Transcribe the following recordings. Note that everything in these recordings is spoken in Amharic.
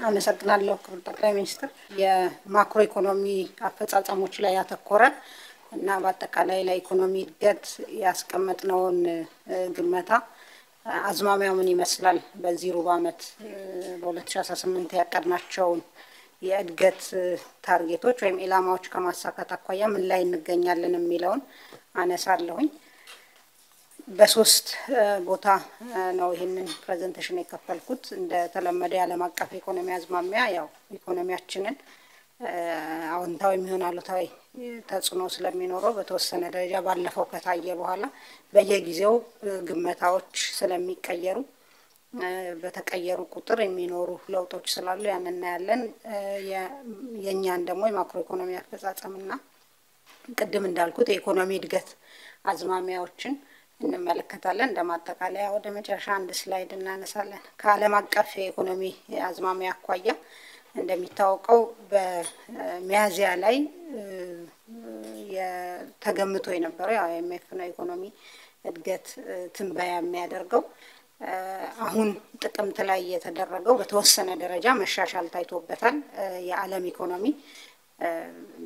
አመሰግናለሁ ክቡር ጠቅላይ ሚኒስትር የማክሮ ኢኮኖሚ አፈጻጸሞች ላይ ያተኮረ እና በአጠቃላይ ለኢኮኖሚ እድገት ያስቀመጥነውን ግምታ አዝማሚያው ምን ይመስላል በዚህ ሩብ ዓመት በ2018 ያቀድናቸውን የእድገት ታርጌቶች ወይም ኢላማዎች ከማሳካት አኳያ ምን ላይ እንገኛለን የሚለውን አነሳለሁኝ። በሶስት ቦታ ነው ይሄንን ፕሬዘንቴሽን የከፈልኩት። እንደ ተለመደ ዓለም አቀፍ ኢኮኖሚ አዝማሚያ ያው ኢኮኖሚያችንን አዎንታዊ የሚሆን አሉታዊ ተጽዕኖ ስለሚኖረው በተወሰነ ደረጃ ባለፈው ከታየ በኋላ በየጊዜው ግምታዎች ስለሚቀየሩ በተቀየሩ ቁጥር የሚኖሩ ለውጦች ስላሉ ያንን እናያለን። የኛን ደግሞ የማክሮ ኢኮኖሚ አፈጻጸምና ቅድም እንዳልኩት የኢኮኖሚ እድገት አዝማሚያዎችን እንመለከታለን። እንደማጠቃለያ ወደ መጨረሻ አንድ ስላይድ እናነሳለን። ከዓለም አቀፍ የኢኮኖሚ አዝማሚያ አኳያ እንደሚታወቀው በሚያዝያ ላይ የተገምቶ የነበረው ያው IMF ነው ኢኮኖሚ እድገት ትንበያ የሚያደርገው አሁን ጥቅምት ላይ የተደረገው በተወሰነ ደረጃ መሻሻል ታይቶበታል። የዓለም ኢኮኖሚ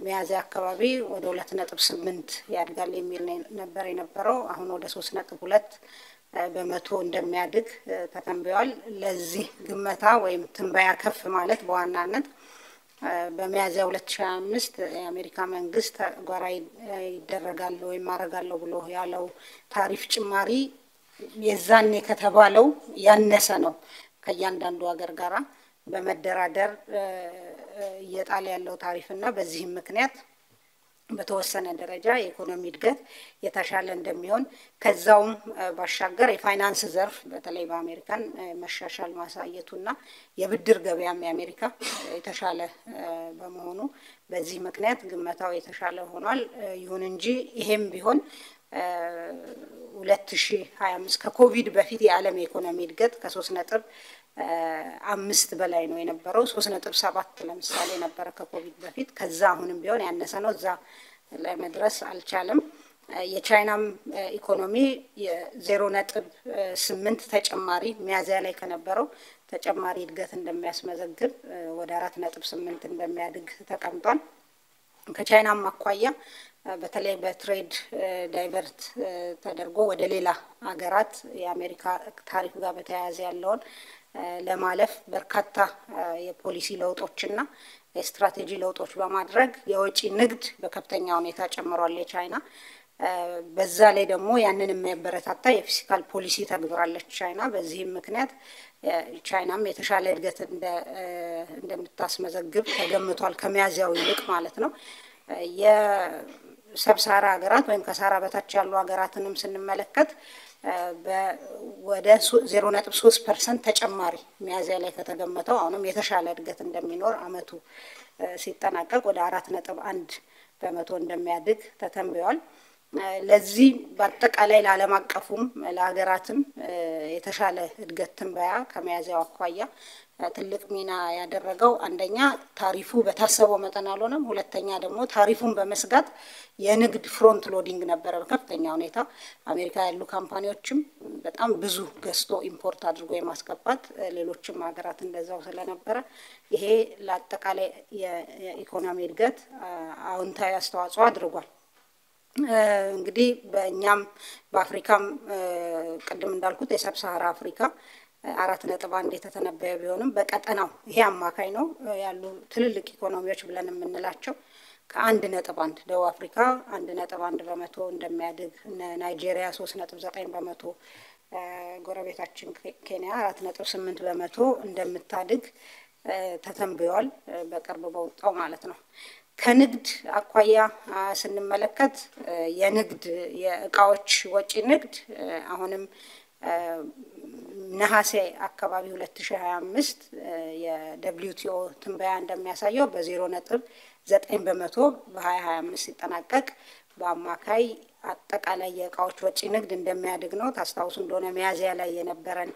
ሚያዝያ አካባቢ ወደ 2.8 ያድጋል የሚል ነበር የነበረው አሁን ወደ 3.2 በመቶ እንደሚያድግ ተተንብዮአል። ለዚህ ግምታ ወይም ትንበያ ከፍ ማለት በዋናነት በሚያዝያ 2025 የአሜሪካ መንግስት ተግባራዊ ይደረጋል ወይም ማረጋለው ብሎ ያለው ታሪፍ ጭማሪ የዛኔ ከተባለው ያነሰ ነው። ከእያንዳንዱ ሀገር ጋራ በመደራደር እየጣለ ያለው ታሪፍና በዚህም ምክንያት በተወሰነ ደረጃ የኢኮኖሚ እድገት የተሻለ እንደሚሆን ከዛውም ባሻገር የፋይናንስ ዘርፍ በተለይ በአሜሪካን መሻሻል ማሳየቱና የብድር ገበያም የአሜሪካ የተሻለ በመሆኑ በዚህ ምክንያት ግምታው የተሻለ ሆኗል። ይሁን እንጂ ይሄም ቢሆን 2025 ከኮቪድ በፊት የዓለም ኢኮኖሚ እድገት ከ3.5 በላይ ነው የነበረው 3.7 ለምሳሌ ነበር ከኮቪድ በፊት። ከዛ አሁንም ቢሆን ያነሰ ነው፣ እዛ ላይ መድረስ አልቻለም። የቻይናም ኢኮኖሚ 0.8 ተጨማሪ ሚያዝያ ላይ ከነበረው ተጨማሪ እድገት እንደሚያስመዘግብ ወደ 4.8 እንደሚያድግ ተቀምጧል። ከቻይናም አኳያ በተለይ በትሬድ ዳይቨርት ተደርጎ ወደ ሌላ ሀገራት የአሜሪካ ታሪፍ ጋር በተያያዘ ያለውን ለማለፍ በርካታ የፖሊሲ ለውጦችና የስትራቴጂ ለውጦች በማድረግ የወጪ ንግድ በከፍተኛ ሁኔታ ጨምሯል የቻይና። በዛ ላይ ደግሞ ያንን የሚያበረታታ የፊስካል ፖሊሲ ተግብራለች ቻይና። በዚህም ምክንያት ቻይናም የተሻለ እድገት እንደምታስመዘግብ ተገምቷል ከሚያዝያው ይልቅ ማለት ነው። የሰብሳራ ሀገራት ወይም ከሳራ በታች ያሉ ሀገራትንም ስንመለከት ወደ 0.3% ተጨማሪ ሚያዝያ ላይ ከተገመተው አሁንም የተሻለ እድገት እንደሚኖር አመቱ ሲጠናቀቅ ወደ 4.1 በመቶ እንደሚያድግ ተተንብዮአል። ለዚህ በአጠቃላይ ለዓለም አቀፉም ለሀገራትም የተሻለ እድገት ትንበያ ከሚያዝያው አኳያ ትልቅ ሚና ያደረገው አንደኛ ታሪፉ በታሰበው መጠን አልሆነም፣ ሁለተኛ ደግሞ ታሪፉን በመስጋት የንግድ ፍሮንት ሎዲንግ ነበረ በከፍተኛ ሁኔታ። አሜሪካ ያሉ ካምፓኒዎችም በጣም ብዙ ገዝቶ ኢምፖርት አድርጎ የማስገባት ሌሎችም ሀገራት እንደዛው ስለነበረ ይሄ ለአጠቃላይ የኢኮኖሚ እድገት አዎንታዊ አስተዋጽኦ አድርጓል። እንግዲህ በእኛም በአፍሪካም ቅድም እንዳልኩት የሰብሳራ አፍሪካ 4.1 የተተነበየ ቢሆንም በቀጠናው ይሄ አማካይ ነው ያሉ ትልልቅ ኢኮኖሚዎች ብለን የምንላቸው ከ1.1 ደቡብ አፍሪካ 1.1 በመቶ እንደሚያድግ፣ ናይጄሪያ 3.9 በመቶ፣ ጎረቤታችን ኬንያ 4.8 በመቶ እንደምታድግ ተተንብዮአል በቅርብ በወጣው ማለት ነው። ከንግድ አኳያ ስንመለከት የንግድ የእቃዎች ወጪ ንግድ አሁንም ነሐሴ አካባቢ 2025 የWTO ትንበያ እንደሚያሳየው በ0.9 በመቶ በ2025 ሲጠናቀቅ በአማካይ አጠቃላይ የእቃዎች ወጪ ንግድ እንደሚያድግ ነው። ታስታውሱ እንደሆነ ሚያዝያ ላይ የነበረን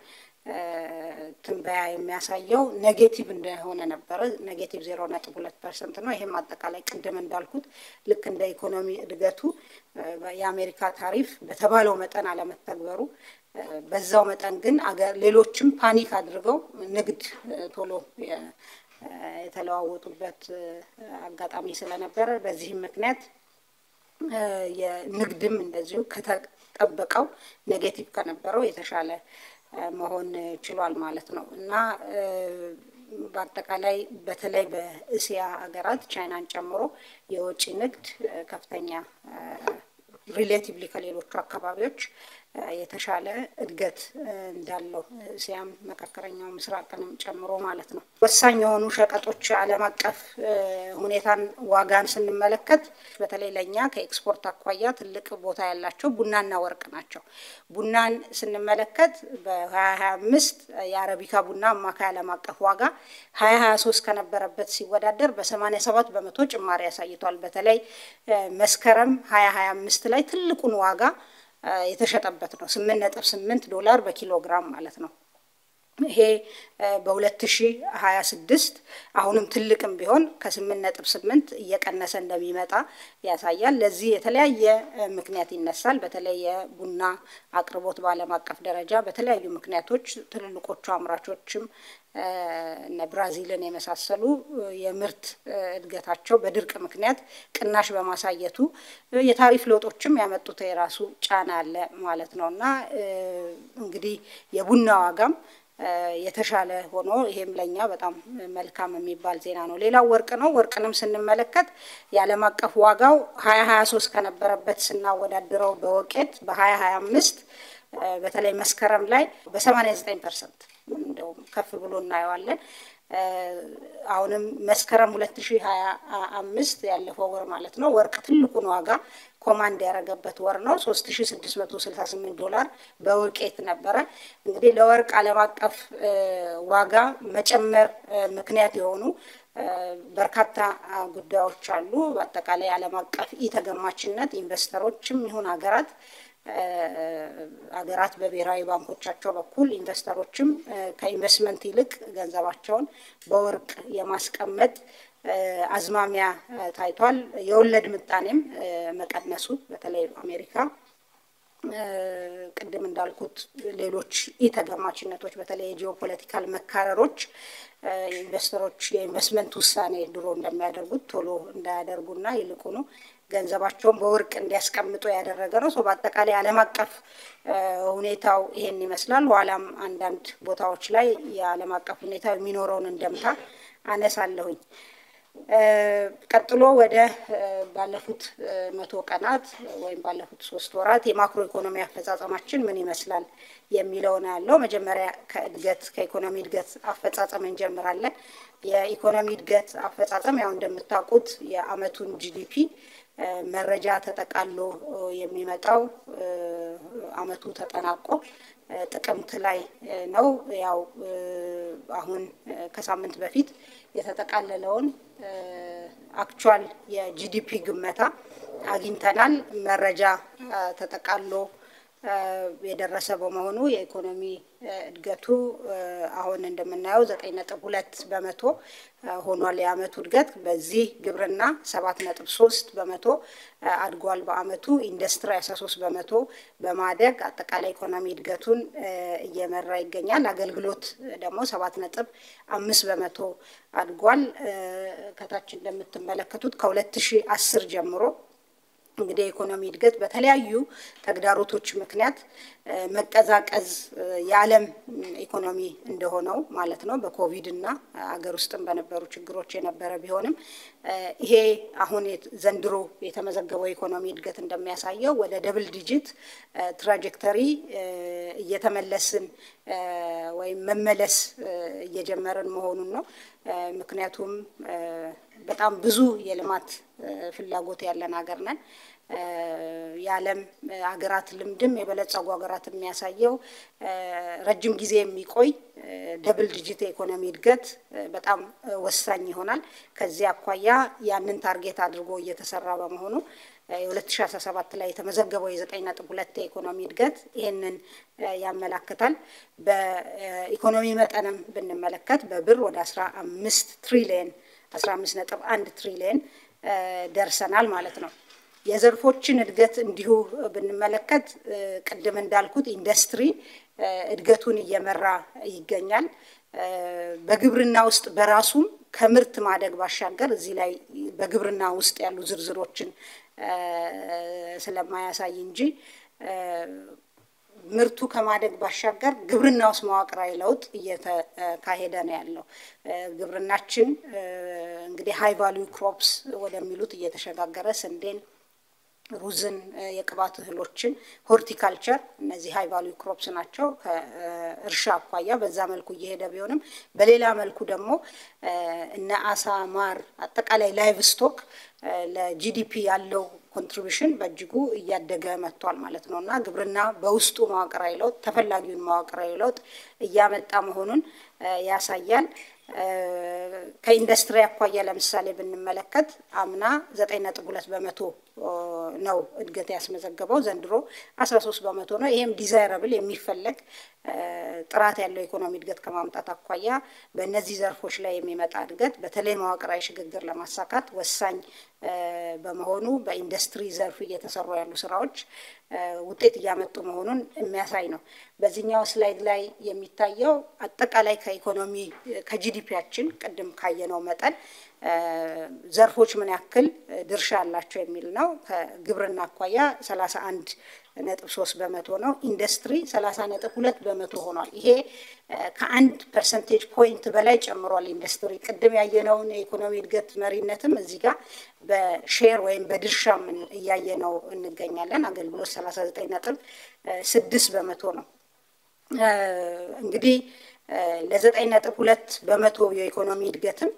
ትንበያ የሚያሳየው ኔጌቲቭ እንደሆነ ነበር። ኔጌቲቭ 0.2% ነው። ይሄም አጠቃላይ ቅድም እንዳልኩት ልክ እንደ ኢኮኖሚ እድገቱ የአሜሪካ ታሪፍ በተባለው መጠን አለመተግበሩ በዛው መጠን ግን ሌሎችም ፓኒክ አድርገው ንግድ ቶሎ የተለዋወጡበት አጋጣሚ ስለነበረ በዚህም ምክንያት የንግድም እንደዚሁ ከተጠበቀው ኔጌቲቭ ከነበረው የተሻለ መሆን ችሏል ማለት ነው። እና በአጠቃላይ በተለይ በእስያ ሀገራት ቻይናን ጨምሮ የውጭ ንግድ ከፍተኛ ሪሌቲቭሊ ከሌሎቹ አካባቢዎች የተሻለ እድገት እንዳለው እስያም መካከለኛው ምስራቅንም ጨምሮ ማለት ነው። ወሳኝ የሆኑ ሸቀጦች ዓለም አቀፍ ሁኔታን ዋጋን ስንመለከት በተለይ ለኛ ከኤክስፖርት አኳያ ትልቅ ቦታ ያላቸው ቡናና ወርቅ ናቸው። ቡናን ስንመለከት በ2025 የአረቢካ ቡና አማካይ ዓለም አቀፍ ዋጋ 2023 ከነበረበት ሲወዳደር በ87 በመቶ ጭማሪ ያሳይቷል። በተለይ መስከረም 2025 ላይ ትልቁን ዋጋ የተሸጠበት ነው። $8.8 በኪሎ ግራም ማለት ነው። ይሄ በ2026 አሁንም ትልቅም ቢሆን ከ8.8 እየቀነሰ እንደሚመጣ ያሳያል። ለዚህ የተለያየ ምክንያት ይነሳል። በተለይ የቡና አቅርቦት በዓለም አቀፍ ደረጃ በተለያዩ ምክንያቶች ትልልቆቹ አምራቾችም እነ ብራዚልን የመሳሰሉ የምርት እድገታቸው በድርቅ ምክንያት ቅናሽ በማሳየቱ የታሪፍ ለውጦችም ያመጡት የራሱ ጫና አለ ማለት ነውና እንግዲህ የቡና ዋጋም የተሻለ ሆኖ ይሄም ለኛ በጣም መልካም የሚባል ዜና ነው። ሌላው ወርቅ ነው። ወርቅንም ስንመለከት የዓለም አቀፍ ዋጋው 2023 ከነበረበት ስናወዳድረው በወቄት በ2025 በተለይ መስከረም ላይ በ89% እንደው ከፍ ብሎ እናየዋለን። አሁንም መስከረም 2025 ያለፈው ወር ማለት ነው ወርቅ ትልቁን ዋጋ ኮማንድ ያረገበት ወር ነው። $3668 በወቄት ነበረ። እንግዲህ ለወርቅ ዓለም አቀፍ ዋጋ መጨመር ምክንያት የሆኑ በርካታ ጉዳዮች አሉ። በአጠቃላይ ዓለም አቀፍ ኢተገማችነት ኢንቨስተሮችም ይሁን ሀገራት በብሔራዊ ባንኮቻቸው በኩል ኢንቨስተሮችም ከኢንቨስትመንት ይልቅ ገንዘባቸውን በወርቅ የማስቀመጥ አዝማሚያ ታይቷል። የወለድ ምጣኔም መቀነሱ በተለይ አሜሪካ ቅድም እንዳልኩት ሌሎች ኢተገማችነቶች በተለይ ጂኦፖለቲካል መካረሮች ኢንቨስተሮች የኢንቨስትመንት ውሳኔ ድሮ እንደሚያደርጉት ቶሎ እንዳያደርጉና ይልቁኑ ገንዘባቸውን በወርቅ እንዲያስቀምጡ ያደረገ ነው። በአጠቃላይ ዓለም አቀፍ ሁኔታው ይሄን ይመስላል። ኋላም አንዳንድ ቦታዎች ላይ የዓለም አቀፍ ሁኔታ የሚኖረውን እንደምታ አነሳለሁኝ። ቀጥሎ ወደ ባለፉት 100 ቀናት ወይም ባለፉት 3 ወራት የማክሮ ኢኮኖሚ አፈጻጸማችን ምን ይመስላል የሚለው ነው ያለው። መጀመሪያ ከኢኮኖሚ እድገት አፈጻጸም እንጀምራለን። የኢኮኖሚ እድገት አፈጻጸም ያው እንደምታውቁት የአመቱን ጂዲፒ መረጃ ተጠቃሎ የሚመጣው አመቱ ተጠናቆ ጥቅምት ላይ ነው። ያው አሁን ከሳምንት በፊት የተጠቃለለውን አክቹዋል የጂዲፒ ግመታ አግኝተናል። መረጃ ተጠቃሎ የደረሰ በመሆኑ የኢኮኖሚ እድገቱ አሁን እንደምናየው 9.2 በመቶ ሆኗል። የአመቱ እድገት በዚህ ግብርና 7.3 በመቶ አድጓል። በአመቱ ኢንዱስትሪ 13 በመቶ በማደግ አጠቃላይ ኢኮኖሚ እድገቱን እየመራ ይገኛል። አገልግሎት ደግሞ 7.5 በመቶ አድጓል። ከታች እንደምትመለከቱት ከ2010 ጀምሮ እንግዲህ የኢኮኖሚ እድገት በተለያዩ ተግዳሮቶች ምክንያት መቀዛቀዝ የዓለም ኢኮኖሚ እንደሆነው ማለት ነው በኮቪድ እና አገር ውስጥም በነበሩ ችግሮች የነበረ ቢሆንም ይሄ አሁን ዘንድሮ የተመዘገበው ኢኮኖሚ እድገት እንደሚያሳየው ወደ ደብል ዲጂት ትራጀክተሪ እየተመለስን ወይም መመለስ እየጀመረን መሆኑን ነው። ምክንያቱም በጣም ብዙ የልማት ፍላጎት ያለን ሀገር ነን። የዓለም ሀገራት ልምድም የበለጸጉ ሀገራት የሚያሳየው ረጅም ጊዜ የሚቆይ ደብል ዲጂት ኢኮኖሚ እድገት በጣም ወሳኝ ይሆናል። ከዚህ አኳያ ያንን ታርጌት አድርጎ እየተሰራ በመሆኑ የ2017 ላይ የተመዘገበው የ9.2 የኢኮኖሚ እድገት ይሄንን ያመላክታል። በኢኮኖሚ መጠንም ብንመለከት በብር ወደ 15 ትሪሊየን 15.1 ትሪሊየን ደርሰናል ማለት ነው። የዘርፎችን እድገት እንዲሁ ብንመለከት ቅድም እንዳልኩት ኢንዱስትሪ እድገቱን እየመራ ይገኛል። በግብርና ውስጥ በራሱም ከምርት ማደግ ባሻገር እዚህ ላይ በግብርና ውስጥ ያሉ ዝርዝሮችን ስለማያሳይ እንጂ ምርቱ ከማደግ ባሻገር ግብርና ውስጥ መዋቅራዊ ለውጥ እየተካሄደ ነው ያለው። ግብርናችን እንግዲህ ሃይ ቫልዩ ክሮፕስ ወደሚሉት እየተሸጋገረ ስንዴን፣ ሩዝን፣ የቅባት እህሎችን፣ ሆርቲካልቸር እነዚህ ሃይ ቫልዩ ክሮፕስ ናቸው። ከእርሻ አኳያ በዛ መልኩ እየሄደ ቢሆንም በሌላ መልኩ ደግሞ እነ አሳ፣ ማር፣ አጠቃላይ ላይቭ ስቶክ ለጂዲፒ ያለው ኮንትሪቢዩሽን በእጅጉ እያደገ መጥቷል ማለት ነው እና ግብርና በውስጡ መዋቅራዊ ለውጥ ተፈላጊውን መዋቅራዊ ለውጥ እያመጣ መሆኑን ያሳያል። ከኢንዱስትሪ አኳያ ለምሳሌ ብንመለከት አምና 9.2 በመቶ ነው እድገት ያስመዘገበው፣ ዘንድሮ 13 በመቶ ነው። ይሄም ዲዛይረብል የሚፈለግ ጥራት ያለው ኢኮኖሚ እድገት ከማምጣት አኳያ በእነዚህ ዘርፎች ላይ የሚመጣ እድገት በተለይ መዋቅራዊ ሽግግር ለማሳካት ወሳኝ በመሆኑ በኢንዱስትሪ ዘርፍ እየተሰሩ ያሉ ስራዎች ውጤት እያመጡ መሆኑን የሚያሳይ ነው። በዚህኛው ስላይድ ላይ የሚታየው አጠቃላይ ከኢኮኖሚ ከጂዲፒያችን ቅድም ካየነው መጠን ዘርፎች ምን ያክል ድርሻ አላቸው የሚል ነው። ከግብርና አኳያ 31.3 በመቶ ነው። ኢንዱስትሪ 30.2 በመቶ ሆኗል። ይሄ ከ1 ፐርሰንቴጅ ፖይንት በላይ ጨምሯል። ኢንዱስትሪ ቅድም ያየነውን የኢኮኖሚ እድገት መሪነትም እዚህ ጋር በሼር ወይም በድርሻም እያየነው እንገኛለን። አገልግሎት 39.6 በመቶ ነው። እንግዲህ ለ9.2 በመቶ የኢኮኖሚ እድገትም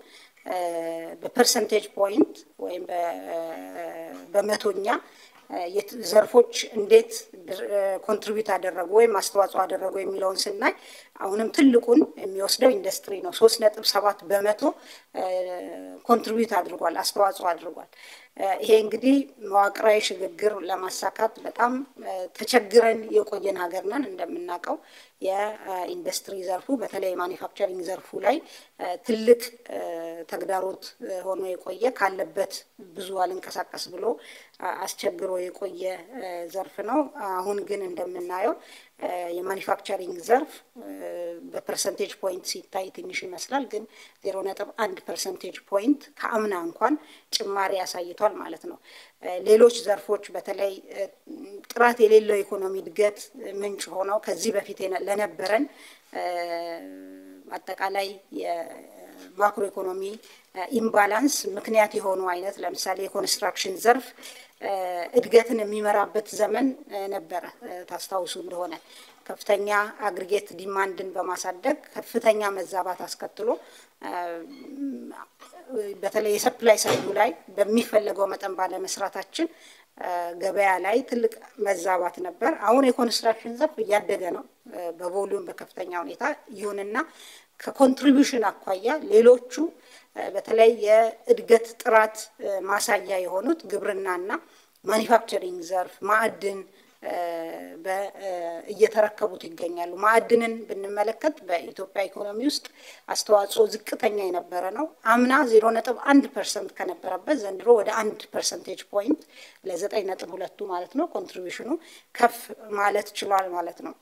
በፐርሰንቴጅ ፖይንት ወይም በመቶኛ ዘርፎች እንዴት ኮንትሪቢዩት አደረጉ ወይም አስተዋጽኦ አደረጉ የሚለውን ስናይ አሁንም ትልቁን የሚወስደው ኢንዱስትሪ ነው። 3.7 በመቶ ኮንትሪቢዩት አድርጓል፣ አስተዋጽኦ አድርጓል። ይሄ እንግዲህ መዋቅራዊ ሽግግር ለማሳካት በጣም ተቸግረን የቆየን ሀገር ነን። እንደምናውቀው የኢንዱስትሪ ዘርፉ በተለይ ማኒፋክቸሪንግ ዘርፉ ላይ ትልቅ ተግዳሮት ሆኖ የቆየ ካለበት ብዙ አልንቀሳቀስ ብሎ አስቸግሮ የቆየ ዘርፍ ነው። አሁን ግን እንደምናየው የማኒፋክቸሪንግ ዘርፍ በፐርሰንቴጅ ፖይንት ሲታይ ትንሽ ይመስላል፣ ግን 0.1 ፐርሰንቴጅ ፖይንት ከአምና እንኳን ጭማሪ ያሳይቷል ማለት ነው። ሌሎች ዘርፎች በተለይ ጥራት የሌለው ኢኮኖሚ እድገት ምንጭ ሆነው ከዚህ በፊት ለነበረን አጠቃላይ የማክሮ ኢኮኖሚ ኢምባላንስ ምክንያት የሆኑ አይነት ለምሳሌ የኮንስትራክሽን ዘርፍ እድገትን የሚመራበት ዘመን ነበረ። ታስታውሱ እንደሆነ ከፍተኛ አግሪጌት ዲማንድን በማሳደግ ከፍተኛ መዛባት አስከትሎ በተለይ የሰፕላይ ሳይዱ ላይ በሚፈለገው መጠን ባለመስራታችን ገበያ ላይ ትልቅ መዛባት ነበር። አሁን የኮንስትራክሽን ዘርፍ እያደገ ነው በቮሊዩም በከፍተኛ ሁኔታ። ይሁንና ከኮንትሪቢዩሽን አኳያ ሌሎቹ በተለይ የእድገት ጥራት ማሳያ የሆኑት ግብርናና ማኒፋክቸሪንግ ዘርፍ ማዕድን እየተረከቡት ይገኛሉ። ማዕድንን ብንመለከት በኢትዮጵያ ኢኮኖሚ ውስጥ አስተዋጽኦ ዝቅተኛ የነበረ ነው። አምና 0.1% ከነበረበት ዘንድሮ ወደ 1 ፐርሰንቴጅ ፖይንት ለ9.2 ማለት ነው ኮንትሪቢዩሽኑ ከፍ ማለት ችሏል ማለት ነው።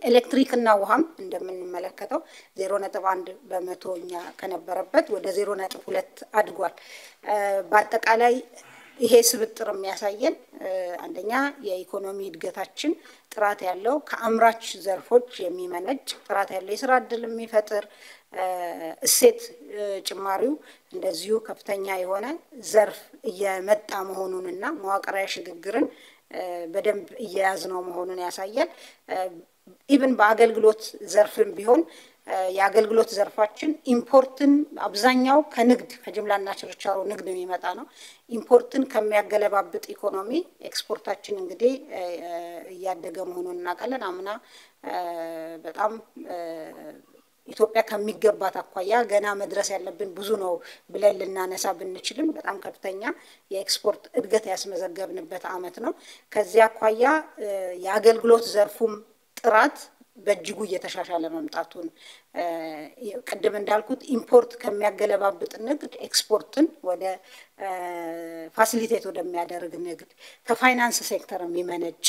ኤሌክትሪክ እና ውሃም እንደምንመለከተው 0.1 በመቶኛ ከነበረበት ወደ 0.2 አድጓል። በአጠቃላይ ይሄ ስብጥር የሚያሳየን አንደኛ የኢኮኖሚ እድገታችን ጥራት ያለው ከአምራች ዘርፎች የሚመነጭ ጥራት ያለው የስራ ዕድል የሚፈጥር እሴት ጭማሪው እንደዚሁ ከፍተኛ የሆነ ዘርፍ እየመጣ መሆኑንና መዋቅራዊ ሽግግርን በደንብ እየያዝነው መሆኑን ያሳያል። ኢቭን በአገልግሎት ዘርፍም ቢሆን የአገልግሎት ዘርፋችን ኢምፖርትን አብዛኛው ከንግድ ከጅምላና ችርቻሮ ንግድ የሚመጣ ነው። ኢምፖርትን ከሚያገለባብጥ ኢኮኖሚ ኤክስፖርታችን እንግዲህ እያደገ መሆኑን እናውቃለን። አምና በጣም ኢትዮጵያ ከሚገባት አኳያ ገና መድረስ ያለብን ብዙ ነው ብለን ልናነሳ ብንችልም በጣም ከፍተኛ የኤክስፖርት እድገት ያስመዘገብንበት አመት ነው። ከዚያ አኳያ የአገልግሎት ዘርፉም ጥራት በእጅጉ እየተሻሻለ መምጣቱን ቅድም እንዳልኩት ኢምፖርት ከሚያገለባብጥ ንግድ ኤክስፖርትን ወደ ፋሲሊቴት ወደሚያደርግ ንግድ ከፋይናንስ ሴክተር የሚመነጭ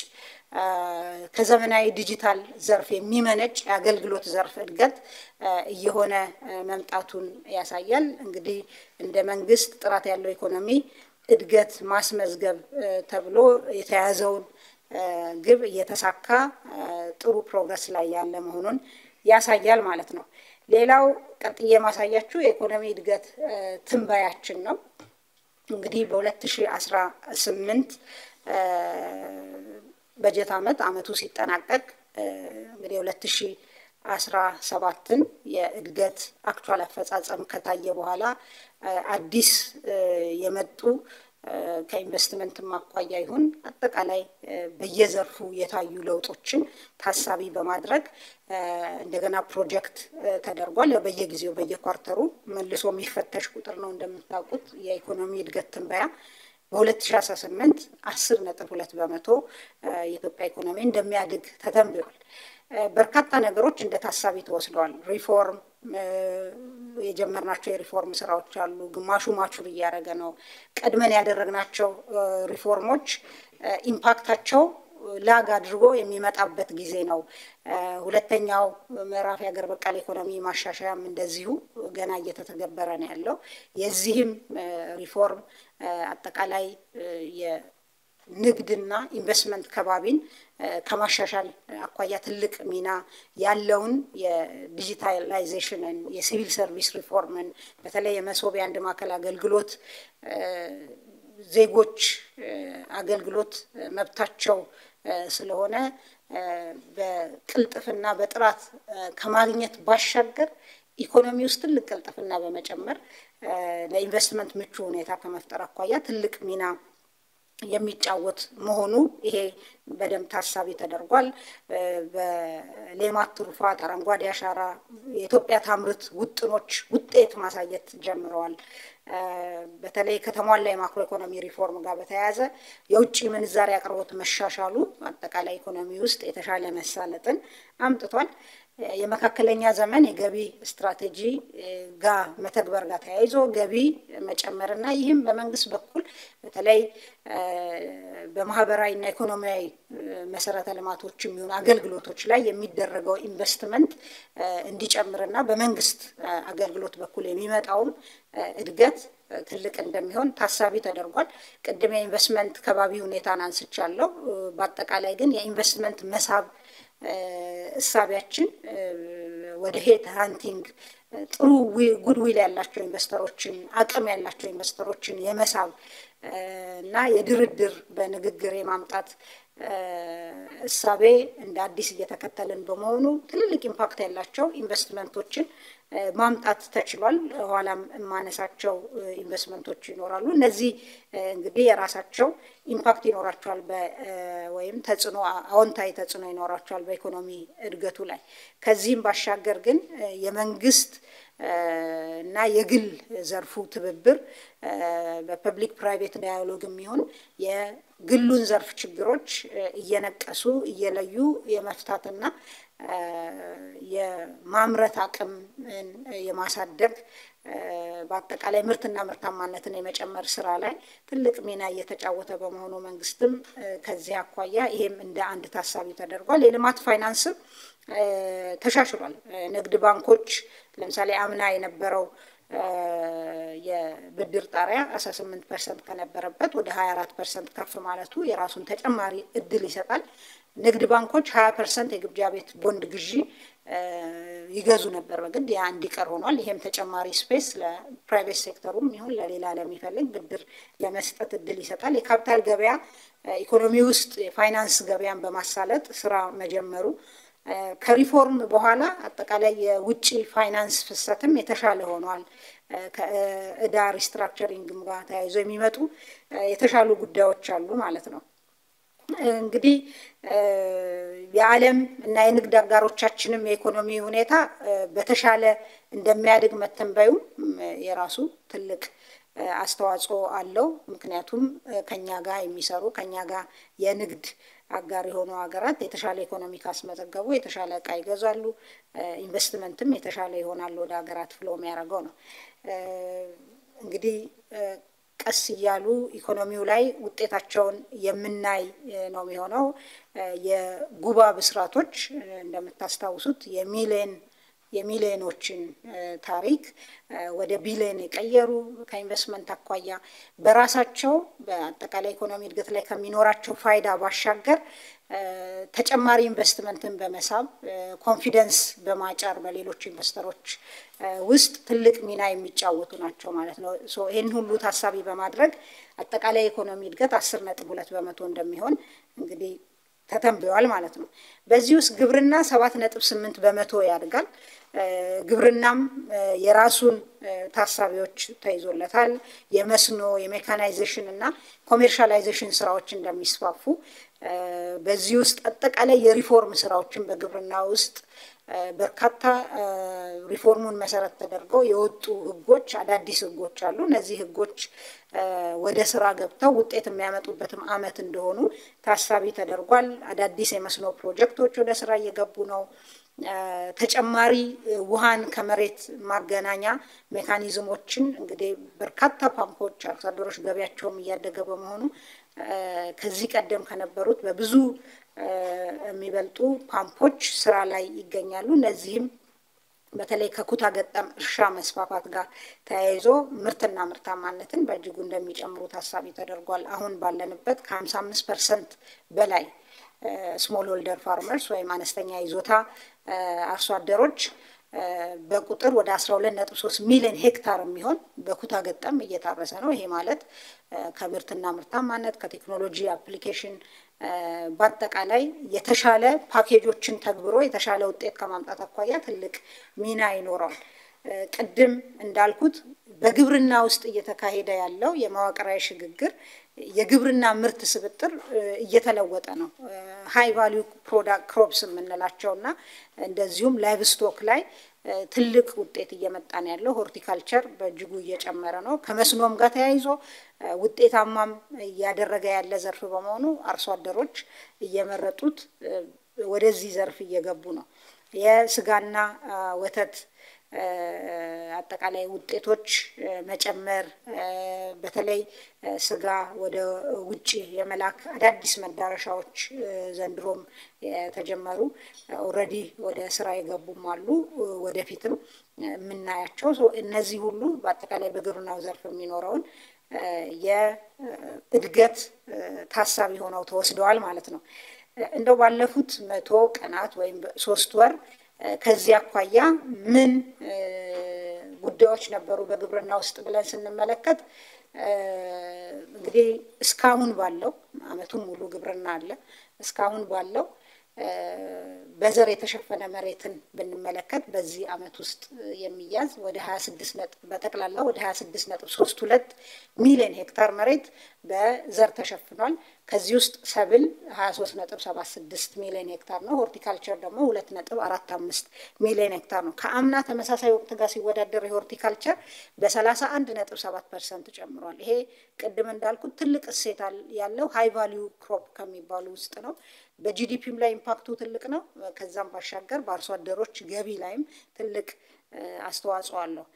ከዘመናዊ ዲጂታል ዘርፍ የሚመነጭ የአገልግሎት ዘርፍ እድገት እየሆነ መምጣቱን ያሳያል። እንግዲህ እንደ መንግስት ጥራት ያለው ኢኮኖሚ እድገት ማስመዝገብ ተብሎ የተያዘውን ግብ እየተሳካ ጥሩ ፕሮግረስ ላይ ያለ መሆኑን ያሳያል ማለት ነው። ሌላው ቀጥዬ ማሳያችሁ የኢኮኖሚ እድገት ትንበያችን ነው። እንግዲህ በ2018 በጀት አመቱ ሲጠናቀቅ እንግዲህ 2017ን የእድገት አክቹዋል አፈጻጸም ከታየ በኋላ አዲስ የመጡ ከኢንቨስትመንት ማቋያ ይሁን አጠቃላይ በየዘርፉ የታዩ ለውጦችን ታሳቢ በማድረግ እንደገና ፕሮጀክት ተደርጓል። በየጊዜው በየኳርተሩ መልሶ የሚፈተሽ ቁጥር ነው። እንደምታውቁት የኢኮኖሚ እድገት ትንበያ በ2018 10.2% የኢትዮጵያ ኢኮኖሚ እንደሚያድግ ተተንብዮአል። በርካታ ነገሮች እንደ ታሳቢ ተወስደዋል። ሪፎርም የጀመርናቸው የሪፎርም ስራዎች አሉ። ግማሹ ማቹር እያደረገ ነው። ቀድመን ያደረግናቸው ሪፎርሞች ኢምፓክታቸው ላግ አድርጎ የሚመጣበት ጊዜ ነው። ሁለተኛው ምዕራፍ የሀገር በቀል ኢኮኖሚ ማሻሻያም እንደዚሁ ገና እየተተገበረ ነው ያለው። የዚህም ሪፎርም አጠቃላይ የንግድና ኢንቨስትመንት ከባቢን ከማሻሻል አኳያ ትልቅ ሚና ያለውን የዲጂታላይዜሽንን የሲቪል ሰርቪስ ሪፎርምን በተለይ የመሶብ የአንድ ማዕከል አገልግሎት ዜጎች አገልግሎት መብታቸው ስለሆነ በቅልጥፍና በጥራት ከማግኘት ባሻገር ኢኮኖሚ ውስጥ ትልቅ ቅልጥፍና በመጨመር ለኢንቨስትመንት ምቹ ሁኔታ ከመፍጠር አኳያ ትልቅ ሚና የሚጫወት መሆኑ ይሄ በደንብ ታሳቢ ተደርጓል። በሌማት ትሩፋት አረንጓዴ አሻራ የኢትዮጵያ ታምርት ውጥኖች ውጤት ማሳየት ጀምረዋል። በተለይ ከተሟላ የማክሮ ኢኮኖሚ ሪፎርም ጋር በተያያዘ የውጭ ምንዛሪ አቅርቦት መሻሻሉ አጠቃላይ ኢኮኖሚ ውስጥ የተሻለ መሳለጥን አምጥቷል። የመካከለኛ ዘመን የገቢ ስትራቴጂ ጋር መተግበር ጋር ተያይዞ ገቢ መጨመርና ይህም በመንግስት በኩል በተለይ በማህበራዊና ኢኮኖሚያዊ መሰረተ ልማቶችም ይሁን አገልግሎቶች ላይ የሚደረገው ኢንቨስትመንት እንዲጨምርና በመንግስት አገልግሎት በኩል የሚመጣውም እድገት ትልቅ እንደሚሆን ታሳቢ ተደርጓል። ቅድም የኢንቨስትመንት ከባቢ ሁኔታን አንስቻለሁ። በአጠቃላይ ግን የኢንቨስትመንት መሳብ እሳቢያችን ወደ ሄድ ሃንቲንግ ጥሩ ጉድዊል ያላቸው ኢንቨስተሮችን አቅም ያላቸው ኢንቨስተሮችን የመሳብ እና የድርድር በንግግር የማምጣት እሳቤ እንደ አዲስ እየተከተልን በመሆኑ ትልልቅ ኢምፓክት ያላቸው ኢንቨስትመንቶችን ማምጣት ተችሏል። ኋላም ማነሳቸው ኢንቨስትመንቶች ይኖራሉ። እነዚህ እንግዲህ የራሳቸው ኢምፓክት ይኖራቸዋል ወይም ተጽዕኖ አዎንታዊ ተጽዕኖ ይኖራቸዋል በኢኮኖሚ እድገቱ ላይ። ከዚህም ባሻገር ግን የመንግስት እና የግል ዘርፉ ትብብር በፐብሊክ ፕራይቬት ዳያሎግ የሚሆን የግሉን ዘርፍ ችግሮች እየነቀሱ እየለዩ የመፍታትና የማምረት አቅም የማሳደግ በአጠቃላይ ምርትና ምርታማነትን የመጨመር ስራ ላይ ትልቅ ሚና እየተጫወተ በመሆኑ መንግስትም ከዚህ አኳያ ይሄም እንደ አንድ ታሳቢ ተደርጓል። የልማት ፋይናንስም ተሻሽሏል። ንግድ ባንኮች ለምሳሌ አምና የነበረው የብድር ጣሪያ 18% ከነበረበት ወደ 24% ከፍ ማለቱ የራሱን ተጨማሪ እድል ይሰጣል። ንግድ ባንኮች 20% የግብዣ ቤት ቦንድ ግዢ ይገዙ ነበር በግድ ያ እንዲቀር ሆኗል። ይሄም ተጨማሪ ስፔስ ለፕራይቬት ሴክተሩም ይሁን ለሌላ ለሚፈልግ ብድር ለመስጠት እድል ይሰጣል። የካፒታል ገበያ ኢኮኖሚ ውስጥ የፋይናንስ ገበያን በማሳለጥ ስራ መጀመሩ ከሪፎርም በኋላ አጠቃላይ የውጭ ፋይናንስ ፍሰትም የተሻለ ሆኗል። ከእዳ ሪስትራክቸሪንግ ጋር ተያይዞ የሚመጡ የተሻሉ ጉዳዮች አሉ ማለት ነው። እንግዲህ የዓለም እና የንግድ አጋሮቻችንም የኢኮኖሚ ሁኔታ በተሻለ እንደሚያድግ መተንበዩ የራሱ ትልቅ አስተዋጽኦ አለው። ምክንያቱም ከኛ ጋር የሚሰሩ ከኛ ጋር የንግድ አጋር የሆኑ ሀገራት የተሻለ ኢኮኖሚ ካስመዘገቡ የተሻለ እቃ ይገዛሉ፣ ኢንቨስትመንትም የተሻለ ይሆናል ወደ ሀገራት ፍሎ የሚያደርገው ነው። እንግዲህ ቀስ እያሉ ኢኮኖሚው ላይ ውጤታቸውን የምናይ ነው የሚሆነው። የጉባ ብስራቶች እንደምታስታውሱት የሚሊዮኖችን ታሪክ ወደ ቢሊዮን የቀየሩ ከኢንቨስትመንት አኳያ በራሳቸው በአጠቃላይ ኢኮኖሚ እድገት ላይ ከሚኖራቸው ፋይዳ ባሻገር ተጨማሪ ኢንቨስትመንትን በመሳብ ኮንፊደንስ በማጫር በሌሎች ኢንቨስተሮች ውስጥ ትልቅ ሚና የሚጫወቱ ናቸው ማለት ነው። ይህን ሁሉ ታሳቢ በማድረግ አጠቃላይ ኢኮኖሚ እድገት 10.2% እንደሚሆን እንግዲህ ተተንብዋል ማለት ነው። በዚህ ውስጥ ግብርና 7.8% ያድጋል። ግብርናም የራሱን ታሳቢዎች ተይዞለታል። የመስኖ የሜካናይዜሽን እና ኮሜርሻላይዜሽን ስራዎች እንደሚስፋፉ በዚህ ውስጥ አጠቃላይ የሪፎርም ስራዎችን በግብርና ውስጥ በርካታ ሪፎርሙን መሰረት ተደርገው የወጡ ህጎች አዳዲስ ህጎች አሉ። እነዚህ ህጎች ወደ ስራ ገብተው ውጤት የሚያመጡበትም አመት እንደሆኑ ታሳቢ ተደርጓል። አዳዲስ የመስኖ ፕሮጀክቶች ወደ ስራ እየገቡ ነው። ተጨማሪ ውሃን ከመሬት ማገናኛ ሜካኒዝሞችን እንግዲህ በርካታ ፓምፖች አርሶ አደሮች ገቢያቸውም እያደገ በመሆኑ ከዚህ ቀደም ከነበሩት በብዙ የሚበልጡ ፓምፖች ስራ ላይ ይገኛሉ። እነዚህም በተለይ ከኩታ ገጠም እርሻ መስፋፋት ጋር ተያይዞ ምርትና ምርታማነትን በእጅጉ እንደሚጨምሩ ታሳቢ ተደርጓል። አሁን ባለንበት ከ55% በላይ ስሞል ሆልደር ፋርመርስ ወይም አነስተኛ ይዞታ አርሶ አደሮች በቁጥር ወደ 12.3 ሚሊዮን ሄክታር የሚሆን በኩታ ገጠም እየታረሰ ነው። ይሄ ማለት ከምርትና ምርታማነት ከቴክኖሎጂ አፕሊኬሽን በአጠቃላይ የተሻለ ፓኬጆችን ተግብሮ የተሻለ ውጤት ከማምጣት አኳያ ትልቅ ሚና ይኖረዋል። ቅድም እንዳልኩት በግብርና ውስጥ እየተካሄደ ያለው የመዋቅራዊ ሽግግር የግብርና ምርት ስብጥር እየተለወጠ ነው። ሃይ ቫልዩ ፕሮዳክት ክሮፕስ የምንላቸውና እንደዚሁም ላይቭ ስቶክ ላይ ትልቅ ውጤት እየመጣ ነው ያለው። ሆርቲካልቸር በእጅጉ እየጨመረ ነው። ከመስኖም ጋር ተያይዞ ውጤታማም እያደረገ ያለ ዘርፍ በመሆኑ አርሶ አደሮች እየመረጡት ወደዚህ ዘርፍ እየገቡ ነው። የስጋና ወተት አጠቃላይ ውጤቶች መጨመር በተለይ ስጋ ወደ ውጪ የመላክ አዳዲስ መዳረሻዎች ዘንድሮም የተጀመሩ ኦልሬዲ ወደ ስራ የገቡም አሉ። ወደፊትም የምናያቸው እነዚህ ሁሉ በአጠቃላይ በግብርናው ዘርፍ የሚኖረውን የእድገት ታሳቢ ሆነው ተወስደዋል ማለት ነው። እንደው ባለፉት 100 ቀናት ወይም 3 ወር ከዚህ አኳያ ምን ጉዳዮች ነበሩ በግብርና ውስጥ ብለን ስንመለከት እንግዲህ እስካሁን ባለው አመቱን ሙሉ ግብርና አለ። እስካሁን ባለው በዘር የተሸፈነ መሬትን ብንመለከት በዚህ አመት ውስጥ የሚያዝ ወደ 26 በጠቅላላ ወደ 26.32 ሚሊዮን ሄክታር መሬት በዘር ተሸፍኗል። ከዚህ ውስጥ ሰብል 23.76 ሚሊዮን ሄክታር ነው። ሆርቲካልቸር ደግሞ 2.45 ሚሊዮን ሄክታር ነው። ከአምና ተመሳሳይ ወቅት ጋር ሲወዳደር የሆርቲካልቸር በ31.7% ጨምሯል። ይሄ ቅድም እንዳልኩት ትልቅ እሴት ያለው ሃይ ቫልዩ ክሮፕ ከሚባሉ ውስጥ ነው። በጂዲፒም ላይ ኢምፓክቱ ትልቅ ነው። ከዛም ባሻገር በአርሶ አደሮች ገቢ ላይም ትልቅ አስተዋጽኦ አለው።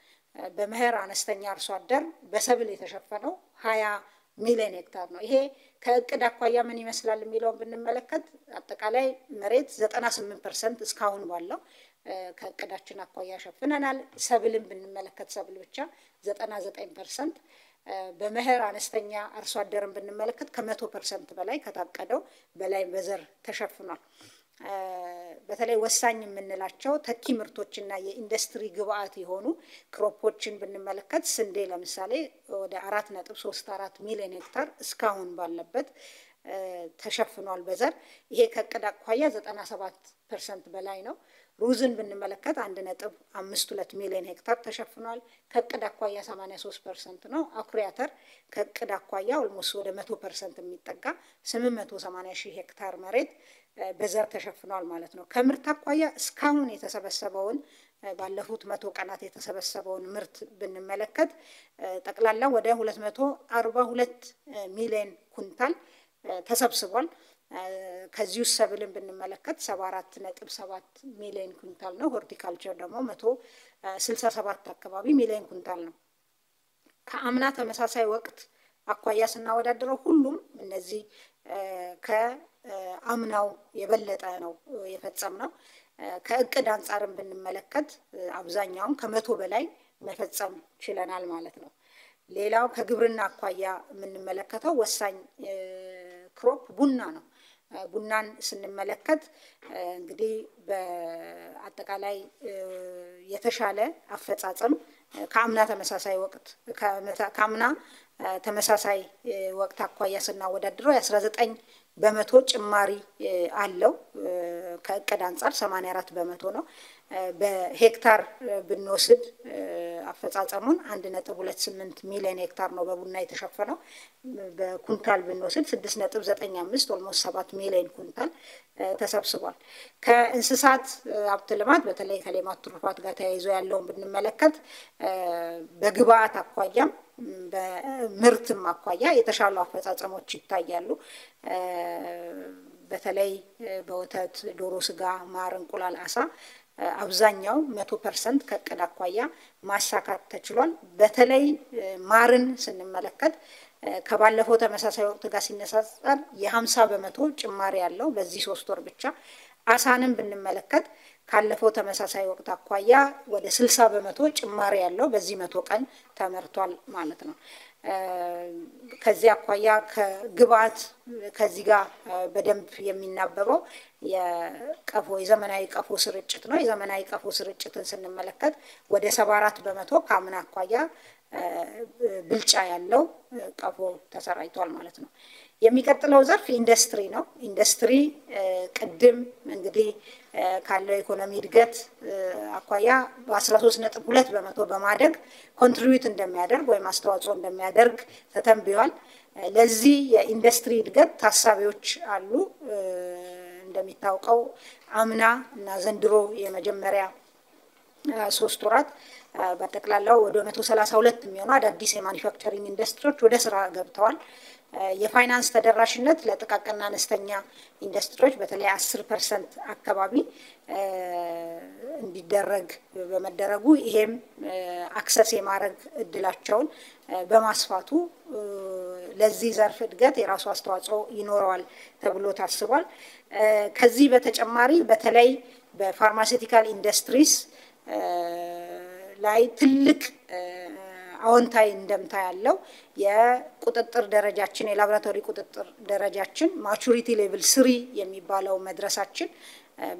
በመኸር አነስተኛ አርሶ አደር በሰብል የተሸፈነው 20 ሚሊዮን ሄክታር ነው። ይሄ ከእቅድ አኳያ ምን ይመስላል የሚለውን ብንመለከት አጠቃላይ መሬት 98% እስካሁን ባለው ከእቅዳችን አኳያ ሸፍነናል። ሰብልን ብንመለከት ሰብል ብቻ 99%፣ በመኸር አነስተኛ አርሶ አደርን ብንመለከት ከ100% በላይ ከታቀደው በላይ በዘር ተሸፍኗል። በተለይ ወሳኝ የምንላቸው ተኪ ምርቶችና የኢንዱስትሪ ግብአት የሆኑ ክሮፖችን ብንመለከት ስንዴ ለምሳሌ ወደ 4.34 ሚሊዮን ሄክታር እስካሁን ባለበት ተሸፍኗል በዘር ይሄ ከእቅድ አኳያ 97% በላይ ነው። ሩዝን ብንመለከት 1.52 ሚሊዮን ሄክታር ተሸፍኗል ከእቅድ አኳያ 83% ነው። አኩሪ አተር ከእቅድ አኳያ ኦልሞስት ወደ 100% የሚጠጋ 880 ሺህ ሄክታር መሬት በዘር ተሸፍኗል ማለት ነው። ከምርት አኳያ እስካሁን የተሰበሰበውን ባለፉት 100 ቀናት የተሰበሰበውን ምርት ብንመለከት ጠቅላላ ወደ 242 ሚሊዮን ኩንታል ተሰብስቧል። ከዚሁ ሰብልን ብንመለከት 74.7 ሚሊዮን ኩንታል ነው። ሆርቲካልቸር ደግሞ 167 አካባቢ ሚሊዮን ኩንታል ነው። ከአምና ተመሳሳይ ወቅት አኳያ ስናወዳድረው ሁሉም እነዚህ ከአምናው የበለጠ ነው የፈጸምነው። ከእቅድ አንጻርም ብንመለከት አብዛኛውን ከ100 በላይ መፈጸም ችለናል ማለት ነው። ሌላው ከግብርና አኳያ የምንመለከተው ወሳኝ ክሮፕ ቡና ነው። ቡናን ስንመለከት እንግዲህ በአጠቃላይ የተሻለ አፈጻጸም ከአምና ተመሳሳይ ወቅት አኳያ ስናወዳድረው 19 በመቶ ጭማሪ አለው። ከእቅድ አንጻር 84 በመቶ ነው። በሄክታር ብንወስድ አፈጻጸሙን 1.28 ሚሊዮን ሄክታር ነው በቡና የተሸፈነው። በኩንታል ብንወስድ 6.95 ኦልሞስት 7 ሚሊዮን ኩንታል ተሰብስቧል። ከእንስሳት ሀብት ልማት በተለይ ከሌማት ትሩፋት ጋር ተያይዞ ያለውን ብንመለከት በግብአት አኳያም በምርትም አኳያ የተሻሉ አፈጻጸሞች ይታያሉ። በተለይ በወተት፣ ዶሮ ስጋ፣ ማር፣ እንቁላል፣ አሳ አብዛኛው 100% ከእቅድ አኳያ ማሳካት ተችሏል። በተለይ ማርን ስንመለከት ከባለፈው ተመሳሳይ ወቅት ጋር ሲነጻጸር የ50 በመቶ ጭማሪ ያለው በዚህ 3 ወር ብቻ። አሳንም ብንመለከት ካለፈው ተመሳሳይ ወቅት አኳያ ወደ 60 በመቶ ጭማሪ ያለው በዚህ 100 ቀን ተመርቷል ማለት ነው። ከዚህ አኳያ ከግብአት ከዚህ ጋር በደንብ የሚናበበው የዘመናዊ ቀፎ ስርጭት ነው። የዘመናዊ ቀፎ ስርጭትን ስንመለከት ወደ 74 በመቶ ከአምና አኳያ ብልጫ ያለው ቀፎ ተሰራይቷል ማለት ነው። የሚቀጥለው ዘርፍ ኢንዱስትሪ ነው። ኢንዱስትሪ ቅድም እንግዲህ ካለው ኢኮኖሚ እድገት አኳያ በ13.2 በመቶ በማደግ ኮንትሪቢዩት እንደሚያደርግ ወይም አስተዋጽኦ እንደሚያደርግ ተተንብዮአል። ለዚህ የኢንዱስትሪ እድገት ታሳቢዎች አሉ። እንደሚታወቀው አምና እና ዘንድሮ የመጀመሪያ 3 ወራት በጠቅላላው ወደ 132 የሚሆኑ አዳዲስ የማኒፋክቸሪንግ ኢንዱስትሪዎች ወደ ስራ ገብተዋል። የፋይናንስ ተደራሽነት ለጥቃቅንና አነስተኛ ኢንዱስትሪዎች በተለይ 10% አካባቢ እንዲደረግ በመደረጉ ይሄም አክሰስ የማድረግ እድላቸውን በማስፋቱ ለዚህ ዘርፍ እድገት የራሱ አስተዋጽኦ ይኖረዋል ተብሎ ታስቧል። ከዚህ በተጨማሪ በተለይ በፋርማሲውቲካል ኢንዱስትሪስ ላይ ትልቅ አዎንታዊ እንደምታ ያለው የቁጥጥር ደረጃችን የላቦራቶሪ ቁጥጥር ደረጃችን ማቹሪቲ ሌቭል 3 የሚባለው መድረሳችን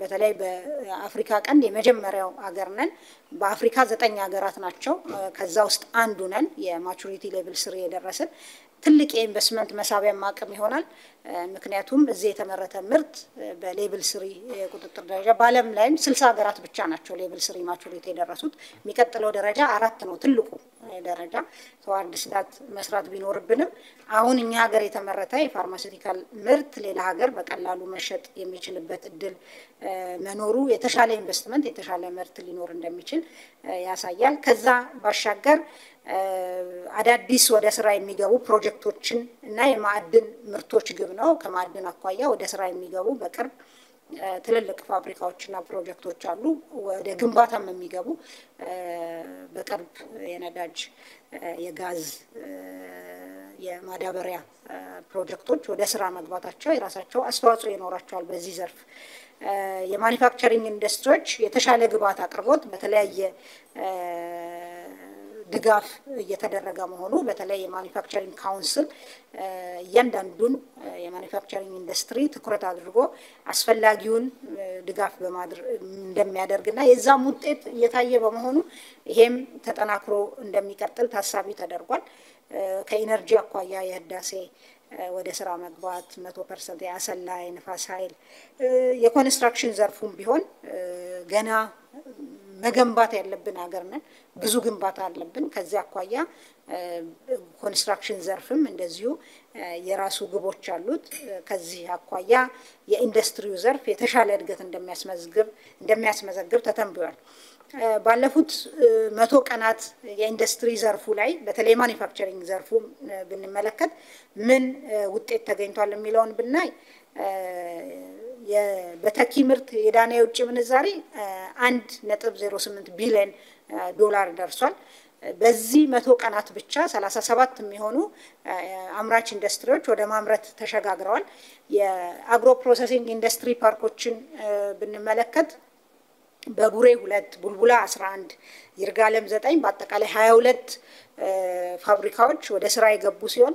በተለይ በአፍሪካ ቀንድ የመጀመሪያው ሀገር ነን። በአፍሪካ 9 ሀገራት ናቸው። ከዛ ውስጥ አንዱ ነን የማቹሪቲ ሌቭል 3 የደረስን። ትልቅ የኢንቨስትመንት መሳቢያ ማቅም ይሆናል። ምክንያቱም እዚህ የተመረተ ምርት በሌቭል 3 የቁጥጥር ደረጃ በዓለም ላይም 60 ሀገራት ብቻ ናቸው ሌቭል 3 ማቹሪቲ የደረሱት። የሚቀጥለው ደረጃ 4 ነው ትልቁ ደረጃ። ተዋርድ ስታት መስራት ቢኖርብንም አሁን እኛ ሀገር የተመረተ የፋርማሲውቲካል ምርት ሌላ ሀገር በቀላሉ መሸጥ የሚችልበት እድል መኖሩ የተሻለ ኢንቨስትመንት የተሻለ ምርት ሊኖር እንደሚችል ያሳያል። ከዛ ባሻገር አዳዲስ ወደ ስራ የሚገቡ ፕሮጀክቶችን እና የማዕድን ምርቶች ግብ ነው። ከማዕድን አኳያ ወደ ስራ የሚገቡ በቅርብ ትልልቅ ፋብሪካዎችና ፕሮጀክቶች አሉ። ወደ ግንባታም የሚገቡ በቅርብ የነዳጅ፣ የጋዝ፣ የማዳበሪያ ፕሮጀክቶች ወደ ስራ መግባታቸው የራሳቸው አስተዋጽኦ ይኖራቸዋል። በዚህ ዘርፍ የማኒፋክቸሪንግ ኢንዱስትሪዎች የተሻለ ግብዓት አቅርቦት በተለያየ ድጋፍ እየተደረገ መሆኑ በተለይ የማኒፋክቸሪንግ ካውንስል እያንዳንዱን የማኒፋክቸሪንግ ኢንዱስትሪ ትኩረት አድርጎ አስፈላጊውን ድጋፍ እንደሚያደርግና የዛም ውጤት እየታየ በመሆኑ ይሄም ተጠናክሮ እንደሚቀጥል ታሳቢ ተደርጓል። ከኢነርጂ አኳያ የህዳሴ ወደ ስራ መግባት 100% ያሰላ የንፋስ ኃይል የኮንስትራክሽን ዘርፉም ቢሆን ገና መገንባት ያለብን ሀገር ነን ብዙ ግንባታ አለብን ከዚህ አኳያ ኮንስትራክሽን ዘርፍም እንደዚሁ የራሱ ግቦች አሉት ከዚህ አኳያ የኢንዱስትሪው ዘርፍ የተሻለ እድገት እንደሚያስመዘግብ ተተንብዮአል ባለፉት 100 ቀናት የኢንዱስትሪ ዘርፉ ላይ በተለይ ማኒፋክቸሪንግ ዘርፉ ብንመለከት ምን ውጤት ተገኝቷል የሚለውን ብናይ በተኪ ምርት የዳና የውጭ ምንዛሪ 1.08 ቢሊዮን ዶላር ደርሷል በዚህ 100 ቀናት ብቻ 37 የሚሆኑ አምራች ኢንዱስትሪዎች ወደ ማምረት ተሸጋግረዋል የአግሮ ፕሮሰሲንግ ኢንዱስትሪ ፓርኮችን ብንመለከት በቡሬ 2 ቡልቡላ 11 ይርጋለም 9 በአጠቃላይ 22 ፋብሪካዎች ወደ ስራ የገቡ ሲሆን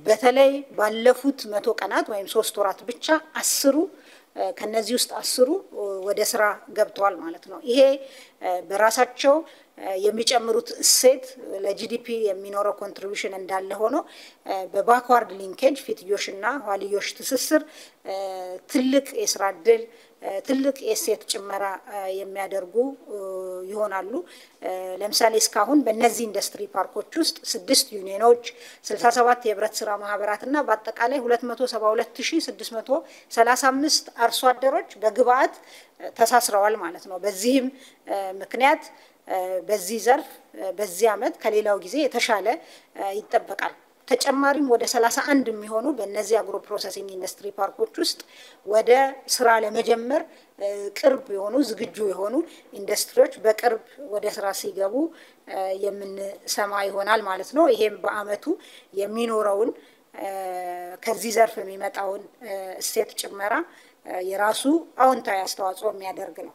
በተለይ ባለፉት 100 ቀናት ወይም 3 ወራት ብቻ 10 ከነዚህ ውስጥ 10 ወደ ስራ ገብተዋል ማለት ነው ይሄ በራሳቸው የሚጨምሩት እሴት ለጂዲፒ የሚኖረው ኮንትሪቢዩሽን እንዳለ ሆኖ በባክዋርድ ሊንኬጅ ፊትዮሽና ኋልዮሽ ትስስር ትልቅ የስራ ዕድል ትልቅ የእሴት ጭመራ የሚያደርጉ ይሆናሉ ለምሳሌ እስካሁን በእነዚህ ኢንዱስትሪ ፓርኮች ውስጥ 6 ዩኒየኖች 67 የህብረት ስራ ማህበራትና በአጠቃላይ 270635 አርሶ አደሮች በግብአት ተሳስረዋል ማለት ነው በዚህም ምክንያት በዚህ ዘርፍ በዚህ አመት ከሌላው ጊዜ የተሻለ ይጠበቃል ተጨማሪም ወደ 31 የሚሆኑ በእነዚህ አግሮ ፕሮሰሲንግ ኢንዱስትሪ ፓርኮች ውስጥ ወደ ስራ ለመጀመር ቅርብ የሆኑ ዝግጁ የሆኑ ኢንዱስትሪዎች በቅርብ ወደ ስራ ሲገቡ የምንሰማ ይሆናል ማለት ነው ይሄም በአመቱ የሚኖረውን ከዚህ ዘርፍ የሚመጣውን እሴት ጭመራ የራሱ አዎንታዊ አስተዋጽኦ የሚያደርግ ነው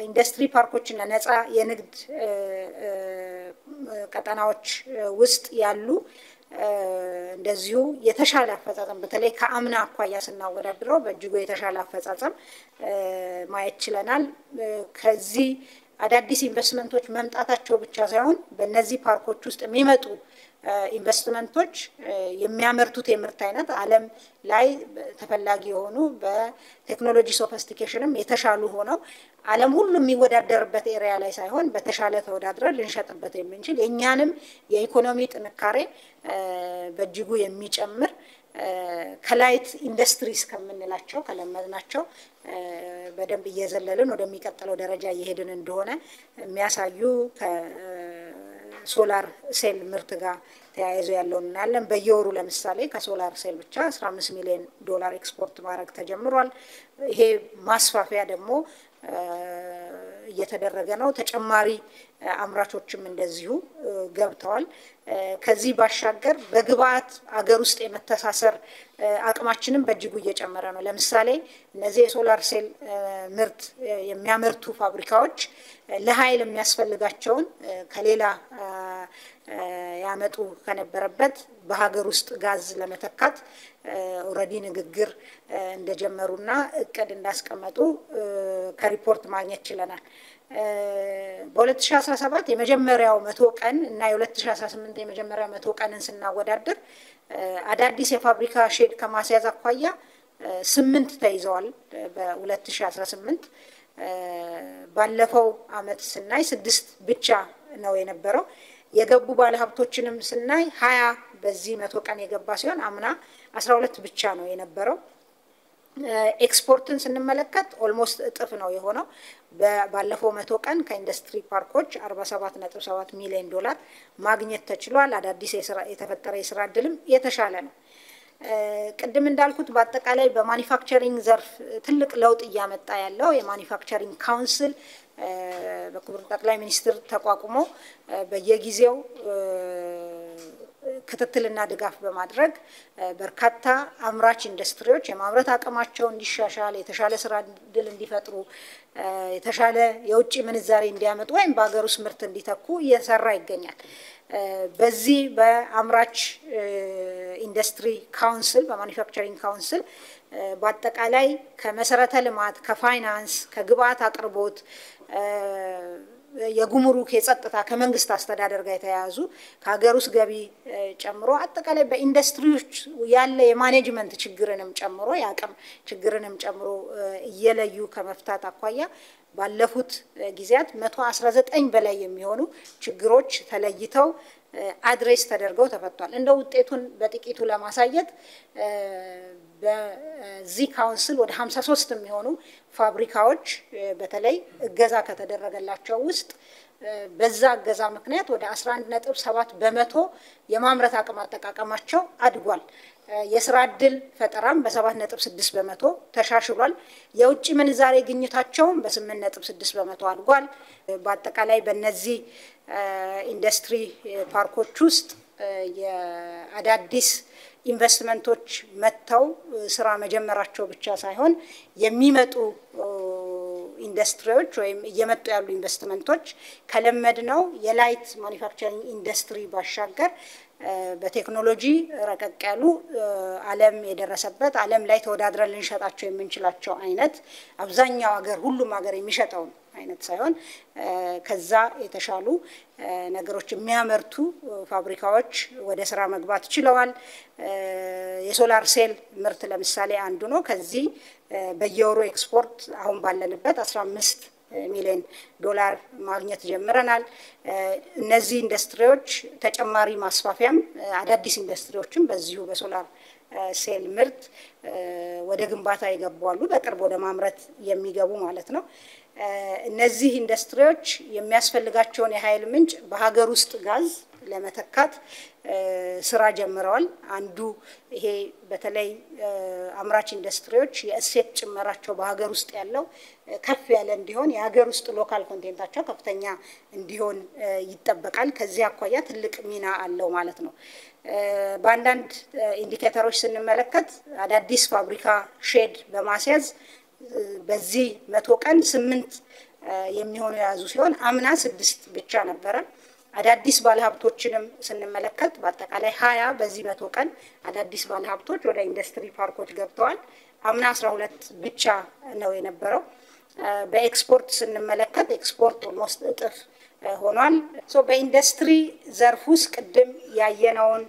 ኢንዱስትሪ ፓርኮች እና ነፃ የንግድ ቀጠናዎች ውስጥ ያሉ እንደዚሁ የተሻለ አፈጻጸም በተለይ ከአምና አኳያ ስናወዳድረው በእጅጉ የተሻለ አፈጻጸም ማየት ችለናል ከዚህ አዳዲስ ኢንቨስትመንቶች መምጣታቸው ብቻ ሳይሆን በእነዚህ ፓርኮች ውስጥ የሚመጡ ኢንቨስትመንቶች የሚያመርቱት የምርት አይነት ዓለም ላይ ተፈላጊ የሆኑ በቴክኖሎጂ ሶፊስቲኬሽንም የተሻሉ ሆነው ዓለም ሁሉ የሚወዳደርበት ኤሪያ ላይ ሳይሆን በተሻለ ተወዳድረን ልንሸጥበት የምንችል የኛንም የኢኮኖሚ ጥንካሬ በእጅጉ የሚጨምር ከላይት ኢንዱስትሪስ ከምንላቸው ከለመድናቸው በደንብ እየዘለልን ወደሚቀጥለው ደረጃ እየሄድን እንደሆነ የሚያሳዩ ሶላር ሴል ምርት ጋር ተያይዞ ያለው እናያለን በየወሩ ለምሳሌ ከሶላር ሴል ብቻ 15 ሚሊዮን ዶላር ኤክስፖርት ማድረግ ተጀምሯል ይሄ ማስፋፊያ ደግሞ እየተደረገ ነው ተጨማሪ አምራቾችም እንደዚሁ ገብተዋል ከዚህ ባሻገር በግብአት አገር ውስጥ የመተሳሰር አቅማችንን በእጅጉ እየጨመረ ነው ለምሳሌ እነዚህ የሶላር ሴል ምርት የሚያመርቱ ፋብሪካዎች ለኃይል የሚያስፈልጋቸውን ከሌላ ያመጡ ከነበረበት በሀገር ውስጥ ጋዝ ለመተካት ኦሬዲ ንግግር እንደጀመሩና እቅድ እንዳስቀመጡ ከሪፖርት ማግኘት ችለናል በ2017 የመጀመሪያው 100 ቀን እና የ2018 የመጀመሪያው 100 ቀንን ስናወዳድር አዳዲስ የፋብሪካ ሼድ ከማስያዝ አኳያ 8 ተይዘዋል በ2018 ባለፈው አመት ስናይ 6 ብቻ ነው የነበረው የገቡ ባለሀብቶችንም ስናይ 20 በዚህ 100 ቀን የገባ ሲሆን አምና 12 ብቻ ነው የነበረው ኤክስፖርትን ስንመለከት ኦልሞስት እጥፍ ነው የሆነው ባለፈው 100 ቀን ከኢንዱስትሪ ፓርኮች 47.7 ሚሊዮን ዶላር ማግኘት ተችሏል አዳዲስ የተፈጠረ የስራ ዕድልም የተሻለ ነው ቅድም እንዳልኩት በአጠቃላይ በማኒፋክቸሪንግ ዘርፍ ትልቅ ለውጥ እያመጣ ያለው የማኒፋክቸሪንግ ካውንስል በክቡር ጠቅላይ ሚኒስትር ተቋቁሞ በየጊዜው ክትትልና ድጋፍ በማድረግ በርካታ አምራች ኢንዱስትሪዎች የማምረት አቅማቸው እንዲሻሻል የተሻለ ስራ ዕድል እንዲፈጥሩ የተሻለ የውጭ ምንዛሬ እንዲያመጡ ወይም በአገር ውስጥ ምርት እንዲተኩ እየሰራ ይገኛል በዚህ በአምራች ኢንዱስትሪ ካውንስል በማኒፋክቸሪንግ ካውንስል በአጠቃላይ ከመሰረተ ልማት ከፋይናንስ ከግብአት አቅርቦት የጉምሩክ የጸጥታ ከመንግስት አስተዳደር ጋር የተያያዙ ከሀገር ውስጥ ገቢ ጨምሮ አጠቃላይ በኢንዱስትሪዎች ያለ የማኔጅመንት ችግርንም ጨምሮ ያቀም ችግርንም ጨምሮ እየለዩ ከመፍታት አኳያ ባለፉት ጊዜያት 119 በላይ የሚሆኑ ችግሮች ተለይተው አድሬስ ተደርገው ተፈቷል። እንደ ውጤቱን በጥቂቱ ለማሳየት በዚህ ካውንስል ወደ 53 የሚሆኑ ፋብሪካዎች በተለይ እገዛ ከተደረገላቸው ውስጥ በዛ እገዛ ምክንያት ወደ 11.7 በመቶ የማምረት አቅም አጠቃቀማቸው አድጓል። የስራ ዕድል ፈጠራም በ7.6 በመቶ ተሻሽሏል። የውጭ ምንዛሬ ግኝታቸውም በ8.6 በመቶ አድጓል። በአጠቃላይ በእነዚህ ኢንዱስትሪ ፓርኮች ውስጥ የአዳዲስ ኢንቨስትመንቶች መጥተው ስራ መጀመራቸው ብቻ ሳይሆን የሚመጡ ኢንዱስትሪዎች ወይም እየመጡ ያሉ ኢንቨስትመንቶች ከለመድነው የላይት ማኒፋክቸሪንግ ኢንዱስትሪ ባሻገር በቴክኖሎጂ ረቀቅ ያሉ ዓለም የደረሰበት ዓለም ላይ ተወዳድረን ልንሸጣቸው የምንችላቸው አይነት አብዛኛው ሀገር ሁሉም ሀገር የሚሸጠው አይነት ሳይሆን ከዛ የተሻሉ ነገሮች የሚያመርቱ ፋብሪካዎች ወደ ስራ መግባት ችለዋል። የሶላር ሴል ምርት ለምሳሌ አንዱ ነው። ከዚህ በየወሩ ኤክስፖርት አሁን ባለንበት 15 ሚሊዮን ዶላር ማግኘት ጀምረናል። እነዚህ ኢንዱስትሪዎች ተጨማሪ ማስፋፊያም አዳዲስ ኢንዱስትሪዎችም በዚሁ በሶላር ሴል ምርት ወደ ግንባታ ይገባሉ፣ በቅርብ ወደ ማምረት የሚገቡ ማለት ነው። እነዚህ ኢንዱስትሪዎች የሚያስፈልጋቸውን የኃይል ምንጭ በሀገር ውስጥ ጋዝ ለመተካት ስራ ጀምረዋል። አንዱ ይሄ በተለይ አምራች ኢንዱስትሪዎች የእሴት ጭመራቸው በሀገር ውስጥ ያለው ከፍ ያለ እንዲሆን የሀገር ውስጥ ሎካል ኮንቴንታቸው ከፍተኛ እንዲሆን ይጠበቃል። ከዚህ አኳያ ትልቅ ሚና አለው ማለት ነው። በአንዳንድ ኢንዲኬተሮች ስንመለከት አዳዲስ ፋብሪካ ሼድ በማስያዝ በዚህ 100 ቀን 8 የሚሆኑ የያዙ ሲሆን አምና 6 ብቻ ነበረ። አዳዲስ ባለሀብቶችንም ስንመለከት በአጠቃላይ 20 በዚህ 100 ቀን አዳዲስ ባለሀብቶች ወደ ኢንዱስትሪ ፓርኮች ገብተዋል። አምና 12 ብቻ ነው የነበረው። በኤክስፖርት ስንመለከት ኤክስፖርት ኦልሞስት እጥፍ ሆኗል። በኢንዱስትሪ ዘርፍ ውስጥ ቅድም ያየነውን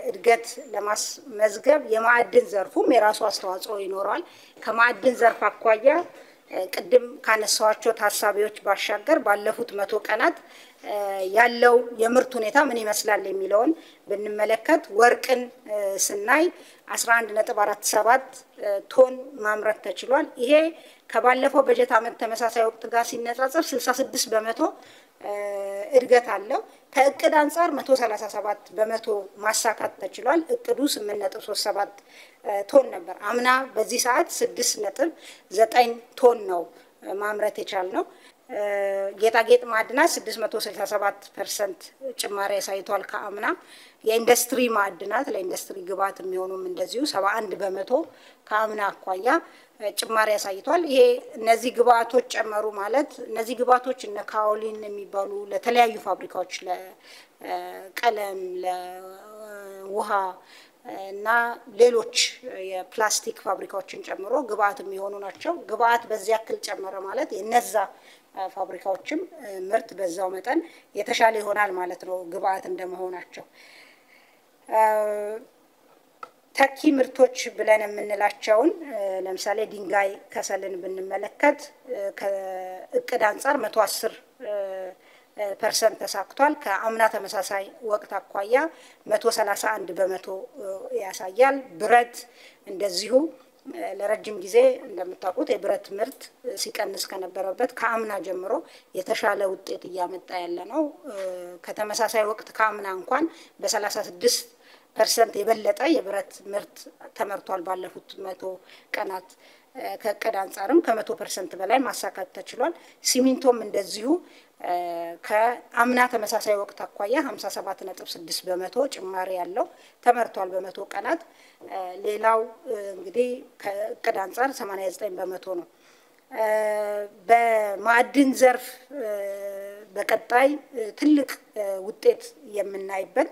እድገት ለማስመዝገብ የማዕድን ዘርፉም የራሱ አስተዋጽኦ ይኖራል። ከማዕድን ዘርፍ አኳያ ቅድም ካነሳዋቸው ታሳቢዎች ባሻገር ባለፉት 100 ቀናት ያለው የምርት ሁኔታ ምን ይመስላል የሚለውን ብንመለከት ወርቅን ስናይ 11.47 ቶን ማምረት ተችሏል። ይሄ ከባለፈው በጀት ዓመት ተመሳሳይ ወቅት ጋር ሲነጻጸር 66 በመቶ እድገት አለው። ከእቅድ አንፃር 137 በመቶ ማሳካት ተችሏል። እቅዱ 8.37 ቶን ነበር። አምና በዚህ ሰዓት 6.9 ቶን ነው ማምረት የቻልነው። ጌጣጌጥ ማዕድናት 667% ጭማሪ ያሳይቷል ከአምና። የኢንዱስትሪ ማዕድናት ለኢንዱስትሪ ግብዓት የሚሆኑም እንደዚሁ 71 በመቶ ከአምና አኳያ ጭማሪ ያሳይቷል። ይሄ እነዚህ ግብዓቶች ጨመሩ ማለት እነዚህ ግብዓቶች እነ ካኦሊን የሚባሉ ለተለያዩ ፋብሪካዎች ለቀለም፣ ለውሃ እና ሌሎች የፕላስቲክ ፋብሪካዎችን ጨምሮ ግብዓት የሚሆኑ ናቸው። ግብዓት በዚህ ያክል ጨመረ ማለት የነዛ ፋብሪካዎችም ምርት በዛው መጠን የተሻለ ይሆናል ማለት ነው ግብዓት እንደመሆናቸው። ተኪ ምርቶች ብለን የምንላቸውን ለምሳሌ ድንጋይ ከሰልን ብንመለከት ከእቅድ አንፃር 110% ተሳክቷል። ከአምና ተመሳሳይ ወቅት አኳያ 131 በመቶ ያሳያል። ብረት እንደዚሁ ለረጅም ጊዜ እንደምታውቁት የብረት ምርት ሲቀንስ ከነበረበት ከአምና ጀምሮ የተሻለ ውጤት እያመጣ ያለ ነው። ከተመሳሳይ ወቅት ከአምና እንኳን በ36% የበለጠ የብረት ምርት ተመርቷል ባለፉት 100 ቀናት። ከእቅድ አንፃርም ከ100% በላይ ማሳካት ተችሏል። ሲሚንቶም እንደዚሁ ከአምና ተመሳሳይ ወቅት አኳያ 57.6 በመቶ ጭማሪ ያለው ተመርቷል በ100 ቀናት። ሌላው እንግዲህ ከእቅድ አንፃር 89 በመቶ ነው። በማዕድን ዘርፍ በቀጣይ ትልቅ ውጤት የምናይበት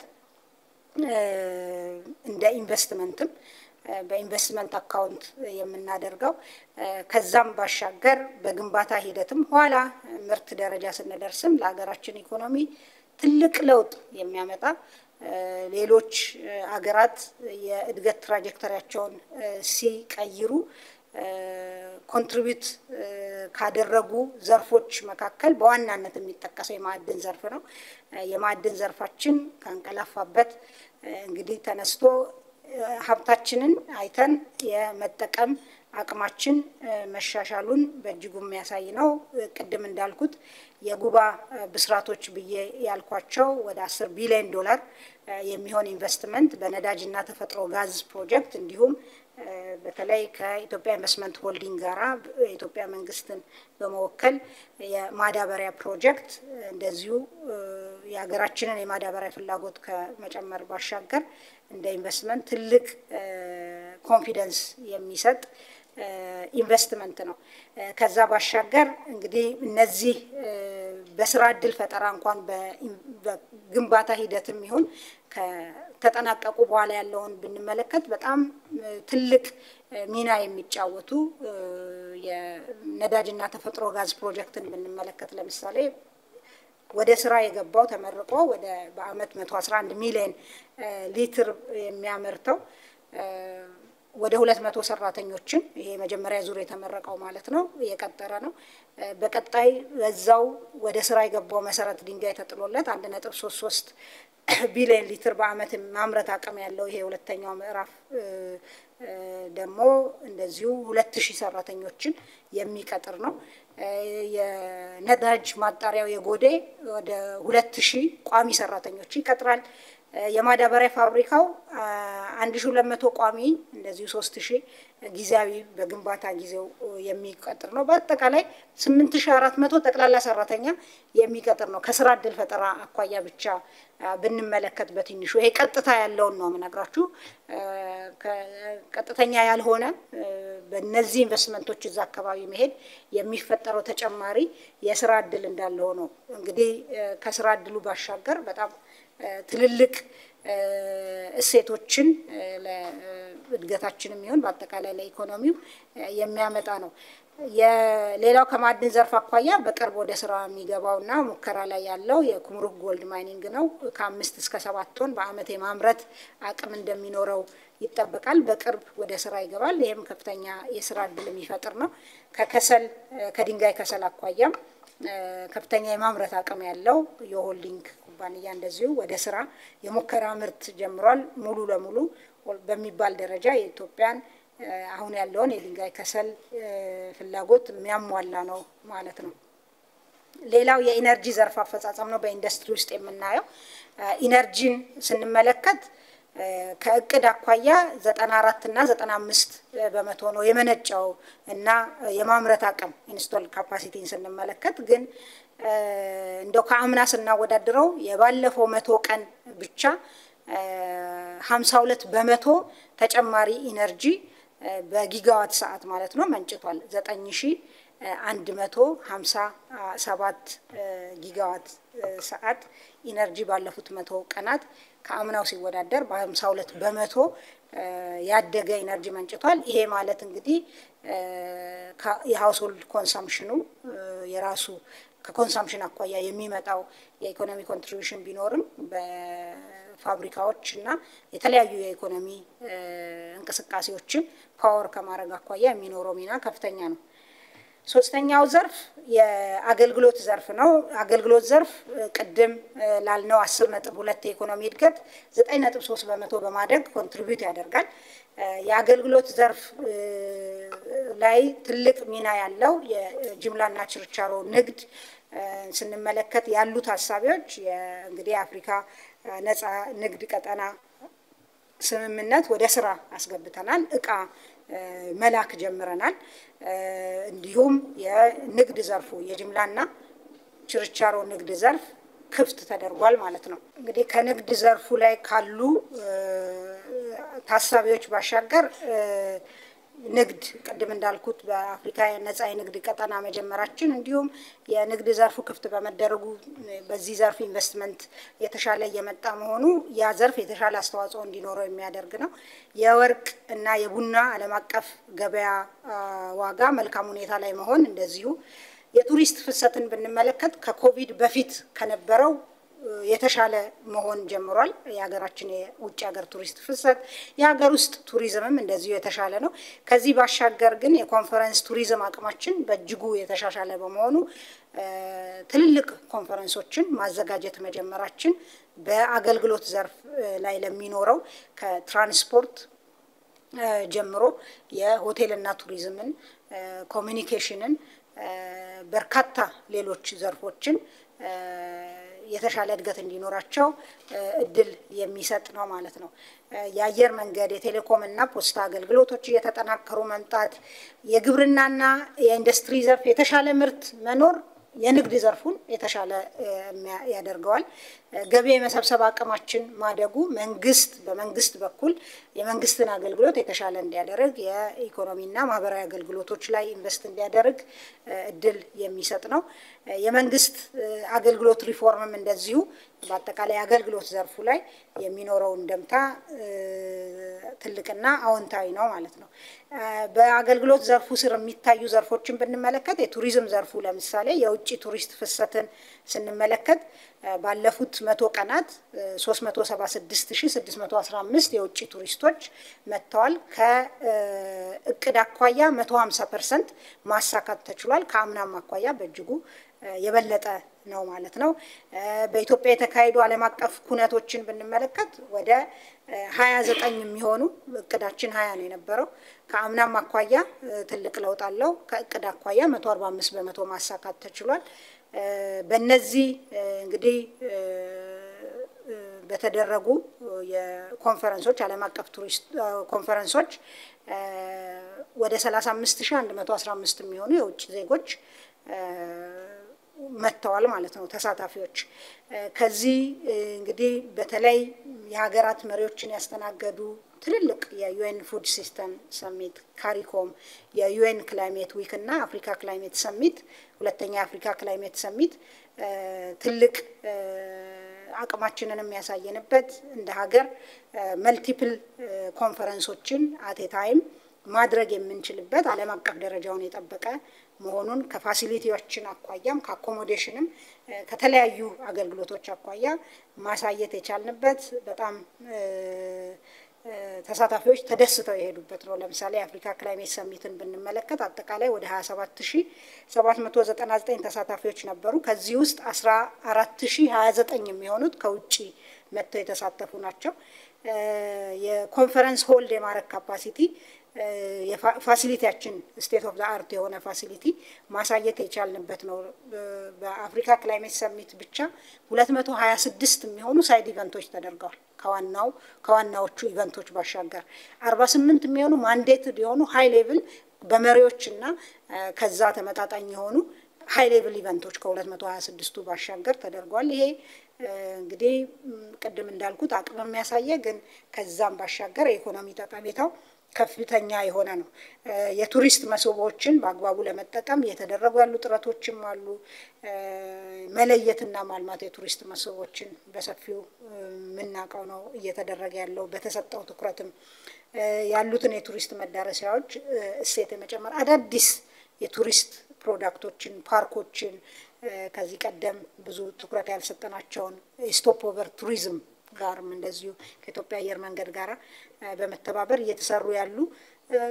እንደ ኢንቨስትመንትም በኢንቨስትመንት አካውንት የምናደርገው ከዛም ባሻገር በግንባታ ሂደትም ኋላ ምርት ደረጃ ስንደርስም ለሀገራችን ኢኮኖሚ ትልቅ ለውጥ የሚያመጣ ሌሎች አገራት የእድገት ትራጀክተሪያቸውን ሲቀይሩ ኮንትሪቢዩት ካደረጉ ዘርፎች መካከል በዋናነት የሚጠቀሰው የማዕድን ዘርፍ ነው። የማዕድን ዘርፋችን ካንቀላፋበት እንግዲህ ተነስቶ ሀብታችንን አይተን የመጠቀም አቅማችን መሻሻሉን በእጅጉ የሚያሳይ ነው። ቅድም እንዳልኩት የጉባ ብስራቶች ብዬ ያልኳቸው ወደ 10 ቢሊዮን ዶላር የሚሆን ኢንቨስትመንት በነዳጅና ተፈጥሮ ጋዝ ፕሮጀክት እንዲሁም በተለይ ከኢትዮጵያ ኢንቨስትመንት ሆልዲንግ ጋራ የኢትዮጵያ መንግስትን በመወከል የማዳበሪያ ፕሮጀክት እንደዚሁ የሀገራችንን የማዳበሪያ ፍላጎት ከመጨመር ባሻገር እንደ ኢንቨስትመንት ትልቅ ኮንፊደንስ የሚሰጥ ኢንቨስትመንት ነው። ከዛ ባሻገር እንግዲህ እነዚህ በስራ እድል ፈጠራ እንኳን በግንባታ ሂደትም ይሁን ከተጠናቀቁ በኋላ ያለውን ብንመለከት በጣም ትልቅ ሚና የሚጫወቱ የነዳጅና ተፈጥሮ ጋዝ ፕሮጀክትን ብንመለከት ለምሳሌ ወደ ስራ የገባው ተመርቆ ወደ በአመት 111 ሚሊዮን ሊትር የሚያመርተው ወደ 200 ሰራተኞችን ይሄ መጀመሪያ ዙር የተመረቀው ማለት ነው የቀጠረ ነው። በቀጣይ በዛው ወደ ስራ የገባው መሰረት ድንጋይ ተጥሎለት 1.33 ቢሊዮን ሊትር በአመት ማምረት አቅም ያለው ይሄ ሁለተኛው ምዕራፍ ደግሞ እንደዚሁ 2000 ሰራተኞችን የሚቀጥር ነው። የነዳጅ ማጣሪያው የጎዴ ወደ 2000 ቋሚ ሰራተኞችን ይቀጥራል። የማዳበሪያ ፋብሪካው 1200 ቋሚ እንደዚሁ 3000 ጊዜያዊ በግንባታ ጊዜው የሚቀጥር ነው። በአጠቃላይ 8400 ጠቅላላ ሰራተኛ የሚቀጥር ነው። ከስራ እድል ፈጠራ አኳያ ብቻ ብንመለከት በትንሹ ይሄ ቀጥታ ያለውን ነው የምነግራችሁ። ቀጥተኛ ያልሆነ በእነዚህ ኢንቨስትመንቶች እዛ አካባቢ መሄድ የሚፈጠረው ተጨማሪ የስራ እድል እንዳለው ነው። እንግዲህ ከስራ እድሉ ባሻገር በጣም ትልልቅ እሴቶችን ለእድገታችንም ይሁን በአጠቃላይ ለኢኮኖሚው የሚያመጣ ነው። የሌላው ከማዕድን ዘርፍ አኳያ በቅርብ ወደ ስራ የሚገባውና ሙከራ ላይ ያለው የኩምሩክ ጎልድ ማይኒንግ ነው። ከ5 እስከ 7 ቶን በአመት የማምረት አቅም እንደሚኖረው ይጠበቃል። በቅርብ ወደ ስራ ይገባል። ይሄም ከፍተኛ የስራ እድል የሚፈጥር ነው። ከከሰል ከድንጋይ ከሰል አኳያም ከፍተኛ የማምረት አቅም ያለው የሆልዲንግ ኩባንያ እንደዚሁ ወደ ስራ የሙከራ ምርት ጀምሯል። ሙሉ ለሙሉ በሚባል ደረጃ የኢትዮጵያን አሁን ያለውን የድንጋይ ከሰል ፍላጎት የሚያሟላ ነው ማለት ነው። ሌላው የኢነርጂ ዘርፍ አፈጻጸም ነው። በኢንዱስትሪ ውስጥ የምናየው ኢነርጂን ስንመለከት ከእቅድ አኳያ 94 እና 95 በመቶ ነው የመነጫው እና የማምረት አቅም ኢንስቶል ካፓሲቲን ስንመለከት ግን እንደው ከአምና ስናወዳድረው የባለፈው 100 ቀን ብቻ 52 በመቶ ተጨማሪ ኢነርጂ በጊጋዋት ሰዓት ማለት ነው መንጭቷል። 9157 ጊጋዋት ሰዓት ኢነርጂ ባለፉት 100 ቀናት ከአምናው ሲወዳደር በ52 በመቶ ያደገ ኢነርጂ መንጭቷል። ይሄ ማለት እንግዲህ የሃውስሆልድ ኮንሰምፕሽኑ የራሱ ከኮንሰምፕሽን አኳያ የሚመጣው የኢኮኖሚ ኮንትሪቢዩሽን ቢኖርም በፋብሪካዎች እና የተለያዩ የኢኮኖሚ እንቅስቃሴዎችን ፓወር ከማድረግ አኳያ የሚኖረው ሚና ከፍተኛ ነው። ሶስተኛው ዘርፍ የአገልግሎት ዘርፍ ነው። አገልግሎት ዘርፍ ቅድም ላልነው 10.2 የኢኮኖሚ እድገት 9.3 በመቶ በማደግ ኮንትሪቢዩት ያደርጋል። የአገልግሎት ዘርፍ ላይ ትልቅ ሚና ያለው የጅምላና ችርቻሮ ንግድ ስንመለከት ያሉት ሀሳቢዎች እንግዲህ የአፍሪካ ነፃ ንግድ ቀጠና ስምምነት ወደ ስራ አስገብተናል። እቃ መላክ ጀምረናል። እንዲሁም የንግድ ዘርፉ የጅምላና ችርቻሮ ንግድ ዘርፍ ክፍት ተደርጓል ማለት ነው። እንግዲህ ከንግድ ዘርፉ ላይ ካሉ ታሳቢዎች ባሻገር ንግድ ቅድም እንዳልኩት በአፍሪካ ነፃ የንግድ ቀጠና መጀመራችን እንዲሁም የንግድ ዘርፉ ክፍት በመደረጉ በዚህ ዘርፍ ኢንቨስትመንት የተሻለ እየመጣ መሆኑ ያ ዘርፍ የተሻለ አስተዋጽኦ እንዲኖረው የሚያደርግ ነው። የወርቅ እና የቡና ዓለም አቀፍ ገበያ ዋጋ መልካም ሁኔታ ላይ መሆን እንደዚሁ የቱሪስት ፍሰትን ብንመለከት ከኮቪድ በፊት ከነበረው የተሻለ መሆን ጀምሯል። የሀገራችን የውጭ ሀገር ቱሪስት ፍሰት የሀገር ውስጥ ቱሪዝምም እንደዚሁ የተሻለ ነው። ከዚህ ባሻገር ግን የኮንፈረንስ ቱሪዝም አቅማችን በእጅጉ የተሻሻለ በመሆኑ ትልልቅ ኮንፈረንሶችን ማዘጋጀት መጀመራችን በአገልግሎት ዘርፍ ላይ ለሚኖረው ከትራንስፖርት ጀምሮ የሆቴልና ቱሪዝምን፣ ኮሚኒኬሽንን፣ በርካታ ሌሎች ዘርፎችን የተሻለ እድገት እንዲኖራቸው እድል የሚሰጥ ነው ማለት ነው። የአየር መንገድ፣ የቴሌኮም እና ፖስታ አገልግሎቶች እየተጠናከሩ መምጣት፣ የግብርናና የኢንዱስትሪ ዘርፍ የተሻለ ምርት መኖር የንግድ ዘርፉን የተሻለ ያደርገዋል። ገቢ የመሰብሰብ አቅማችን ማደጉ በመንግስት በኩል የመንግስትን አገልግሎት የተሻለ እንዲያደርግ የኢኮኖሚና ማህበራዊ አገልግሎቶች ላይ ኢንቨስት እንዲያደርግ እድል የሚሰጥ ነው። የመንግስት አገልግሎት ሪፎርምም እንደዚሁ በአጠቃላይ አገልግሎት ዘርፉ ላይ የሚኖረው እንደምታ ትልቅና አዎንታዊ ነው ማለት ነው። በአገልግሎት ዘርፉ ስር የሚታዩ ዘርፎችን ብንመለከት የቱሪዝም ዘርፉ ለምሳሌ የውጭ ቱሪስት ፍሰትን ስንመለከት ባለፉት 100 ቀናት 376615 የውጭ ቱሪስቶች መጥተዋል። ከእቅድ አኳያ 150% ማሳካት ተችሏል። ከአምናም አኳያ በእጅጉ የበለጠ ነው ማለት ነው። በኢትዮጵያ የተካሄዱ ዓለም አቀፍ ኩነቶችን ብንመለከት ወደ 29 የሚሆኑ እቅዳችን 20 ነው የነበረው። ከአምናም አኳያ ትልቅ ለውጥ አለው። ከእቅድ አኳያ 145% ማሳካት ተችሏል። በእነዚህ እንግዲህ በተደረጉ የኮንፈረንሶች ዓለም አቀፍ ቱሪስት ኮንፈረንሶች ወደ 35115 የሚሆኑ የውጭ ዜጎች መጥተዋል ማለት ነው ተሳታፊዎች። ከዚህ እንግዲህ በተለይ የሀገራት መሪዎችን ያስተናገዱ ትልልቅ የዩኤን ፉድ ሲስተም ሰሚት፣ ካሪኮም፣ የዩኤን ክላይሜት ዊክ እና አፍሪካ ክላይሜት ሰሚት ሁለተኛ የአፍሪካ ክላይሜት ሰሚት ትልቅ አቅማችንን የሚያሳየንበት እንደ ሀገር መልቲፕል ኮንፈረንሶችን አት ኤ ታይም ማድረግ የምንችልበት ዓለም አቀፍ ደረጃውን የጠበቀ መሆኑን ከፋሲሊቲዎችን አኳያም ከአኮሞዴሽንም ከተለያዩ አገልግሎቶች አኳያ ማሳየት የቻልንበት በጣም ተሳታፊዎች ተደስተው የሄዱበት ነው። ለምሳሌ የአፍሪካ ክላይሜት ሰሚትን ብንመለከት አጠቃላይ ወደ 27799 ተሳታፊዎች ነበሩ። ከዚህ ውስጥ 14029 የሚሆኑት ከውጪ መጥተው የተሳተፉ ናቸው። የኮንፈረንስ ሆልድ የማድረግ ካፓሲቲ የፋሲሊቲያችን ስቴት ኦፍ ዘ አርት የሆነ ፋሲሊቲ ማሳየት የቻልንበት ነው። በአፍሪካ ክላይሜት ሰሚት ብቻ 226 የሚሆኑ ሳይድ ኢቨንቶች ተደርገዋል። ከዋናዎቹ ኢቨንቶች ባሻገር 48 የሚሆኑ ማንዴትድ የሆኑ ሃይ ሌቭል በመሪዎችና ከዛ ተመጣጣኝ የሆኑ ሃይ ሌቭል ኢቨንቶች ከ226ቱ ባሻገር ተደርጓል። ይሄ እንግዲህ ቅድም እንዳልኩት አቅም የሚያሳየ ግን ከዛም ባሻገር የኢኮኖሚ ጠቀሜታው ከፍተኛ የሆነ ነው። የቱሪስት መስህቦችን በአግባቡ ለመጠቀም እየተደረጉ ያሉ ጥረቶችም አሉ። መለየትና ማልማት የቱሪስት መስህቦችን በሰፊው የምናውቀው ነው እየተደረገ ያለው። በተሰጠው ትኩረትም ያሉትን የቱሪስት መዳረሻዎች እሴት የመጨመር አዳዲስ የቱሪስት ፕሮዳክቶችን፣ ፓርኮችን ከዚህ ቀደም ብዙ ትኩረት ያልሰጠናቸውን ስቶፕ ኦቨር ቱሪዝም ጋርም እንደዚሁ ከኢትዮጵያ አየር መንገድ ጋር በመተባበር እየተሰሩ ያሉ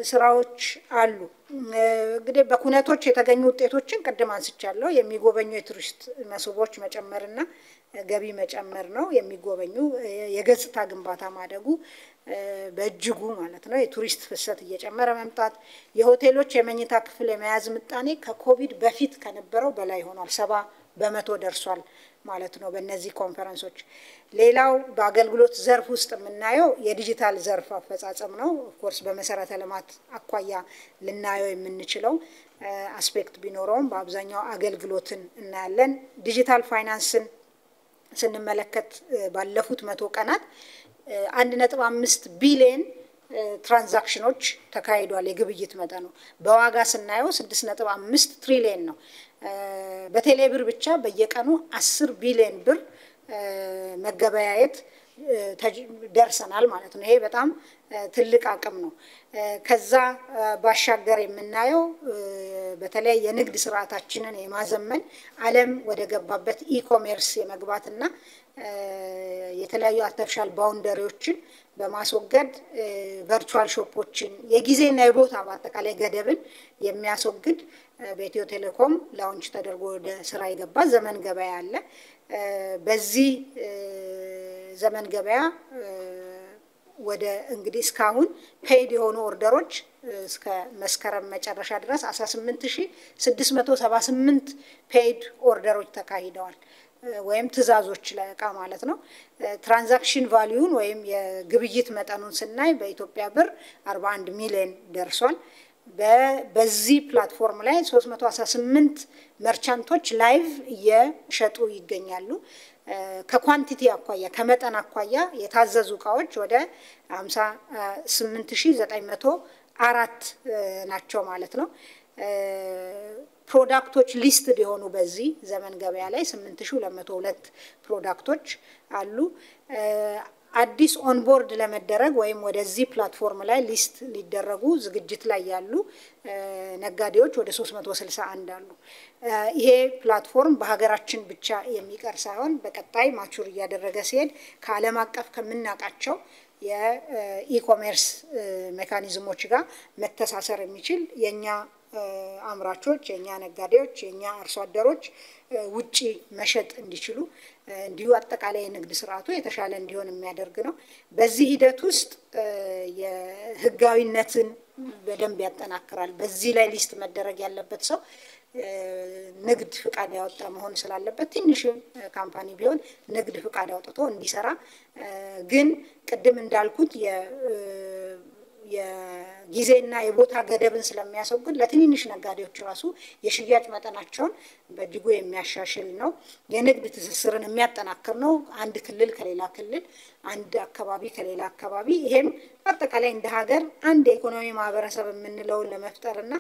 ስራዎች አሉ። እንግዲህ በኩነቶች የተገኙ ውጤቶችን ቅድም አንስቻለሁ። የሚጎበኙ የቱሪስት መስህቦች መጨመርና ገቢ መጨመር ነው። የሚጎበኙ የገጽታ ግንባታ ማደጉ በእጅጉ ማለት ነው። የቱሪስት ፍሰት እየጨመረ መምጣት፣ የሆቴሎች የመኝታ ክፍል የመያዝ ምጣኔ ከኮቪድ በፊት ከነበረው በላይ ሆኗል። 70% ደርሷል ማለት ነው በእነዚህ ኮንፈረንሶች። ሌላው በአገልግሎት ዘርፍ ውስጥ የምናየው የዲጂታል ዘርፍ አፈጻጸም ነው። ኦፍኮርስ በመሰረተ ልማት አኳያ ልናየው የምንችለው አስፔክት ቢኖረውም በአብዛኛው አገልግሎትን እናያለን። ዲጂታል ፋይናንስን ስንመለከት ባለፉት 100 ቀናት 1.5 ቢሊዮን ትራንዛክሽኖች ተካሂዷል። የግብይት መጠኑ በዋጋ ስናየው 6.5 ትሪሊየን ነው። በቴሌ ብር ብቻ በየቀኑ 10 ቢሊዮን ብር መገበያየት ደርሰናል ማለት ነው። ይሄ በጣም ትልቅ አቅም ነው። ከዛ ባሻገር የምናየው በተለይ የንግድ ስርዓታችንን የማዘመን ዓለም ወደ ገባበት ኢኮሜርስ የመግባትና የተለያዩ አርቲፊሻል ባውንደሪዎችን በማስወገድ ቨርቹዋል ሾፖችን የጊዜና የቦታ በአጠቃላይ ገደብን የሚያስወግድ በኢትዮ ቴሌኮም ላውንች ተደርጎ ወደ ስራ የገባ ዘመን ገበያ አለ። በዚህ ዘመን ገበያ ወደ እንግዲህ እስካሁን ፔይድ የሆኑ ኦርደሮች እስከ መስከረም መጨረሻ ድረስ 18678 ፔይድ ኦርደሮች ተካሂደዋል፣ ወይም ትዕዛዞች ለእቃ ማለት ነው። ትራንዛክሽን ቫልዩን ወይም የግብይት መጠኑን ስናይ በኢትዮጵያ ብር 41 ሚሊዮን ደርሷል። በዚህ ፕላትፎርም ላይ 318 መርቻንቶች ላይቭ እየሸጡ ይገኛሉ። ከኳንቲቲ አኳያ ከመጠን አኳያ የታዘዙ እቃዎች ወደ 58904 ናቸው ማለት ነው። ፕሮዳክቶች ሊስትድ የሆኑ በዚህ ዘመን ገበያ ላይ 8202 ፕሮዳክቶች አሉ። አዲስ ኦንቦርድ ለመደረግ ወይም ወደዚህ ፕላትፎርም ላይ ሊስት ሊደረጉ ዝግጅት ላይ ያሉ ነጋዴዎች ወደ 361 አሉ። ይሄ ፕላትፎርም በሀገራችን ብቻ የሚቀር ሳይሆን በቀጣይ ማቹር እያደረገ ሲሄድ ከዓለም አቀፍ ከምናውቃቸው የኢኮሜርስ ሜካኒዝሞች ጋር መተሳሰር የሚችል የኛ አምራቾች፣ የኛ ነጋዴዎች፣ የኛ አርሶ አደሮች ውጪ መሸጥ እንዲችሉ እንዲሁ አጠቃላይ የንግድ ስርዓቱ የተሻለ እንዲሆን የሚያደርግ ነው። በዚህ ሂደት ውስጥ የህጋዊነትን በደንብ ያጠናክራል። በዚህ ላይ ሊስት መደረግ ያለበት ሰው ንግድ ፍቃድ ያወጣ መሆን ስላለበት ትንሽም ካምፓኒ ቢሆን ንግድ ፍቃድ አውጥቶ እንዲሰራ ግን ቅድም እንዳልኩት የጊዜና የቦታ ገደብን ስለሚያስወግድ ለትንንሽ ነጋዴዎች ራሱ የሽያጭ መጠናቸውን በእጅጉ የሚያሻሽል ነው። የንግድ ትስስርን የሚያጠናክር ነው። አንድ ክልል ከሌላ ክልል፣ አንድ አካባቢ ከሌላ አካባቢ፣ ይሄም አጠቃላይ እንደ ሀገር አንድ የኢኮኖሚ ማህበረሰብ የምንለውን ለመፍጠርና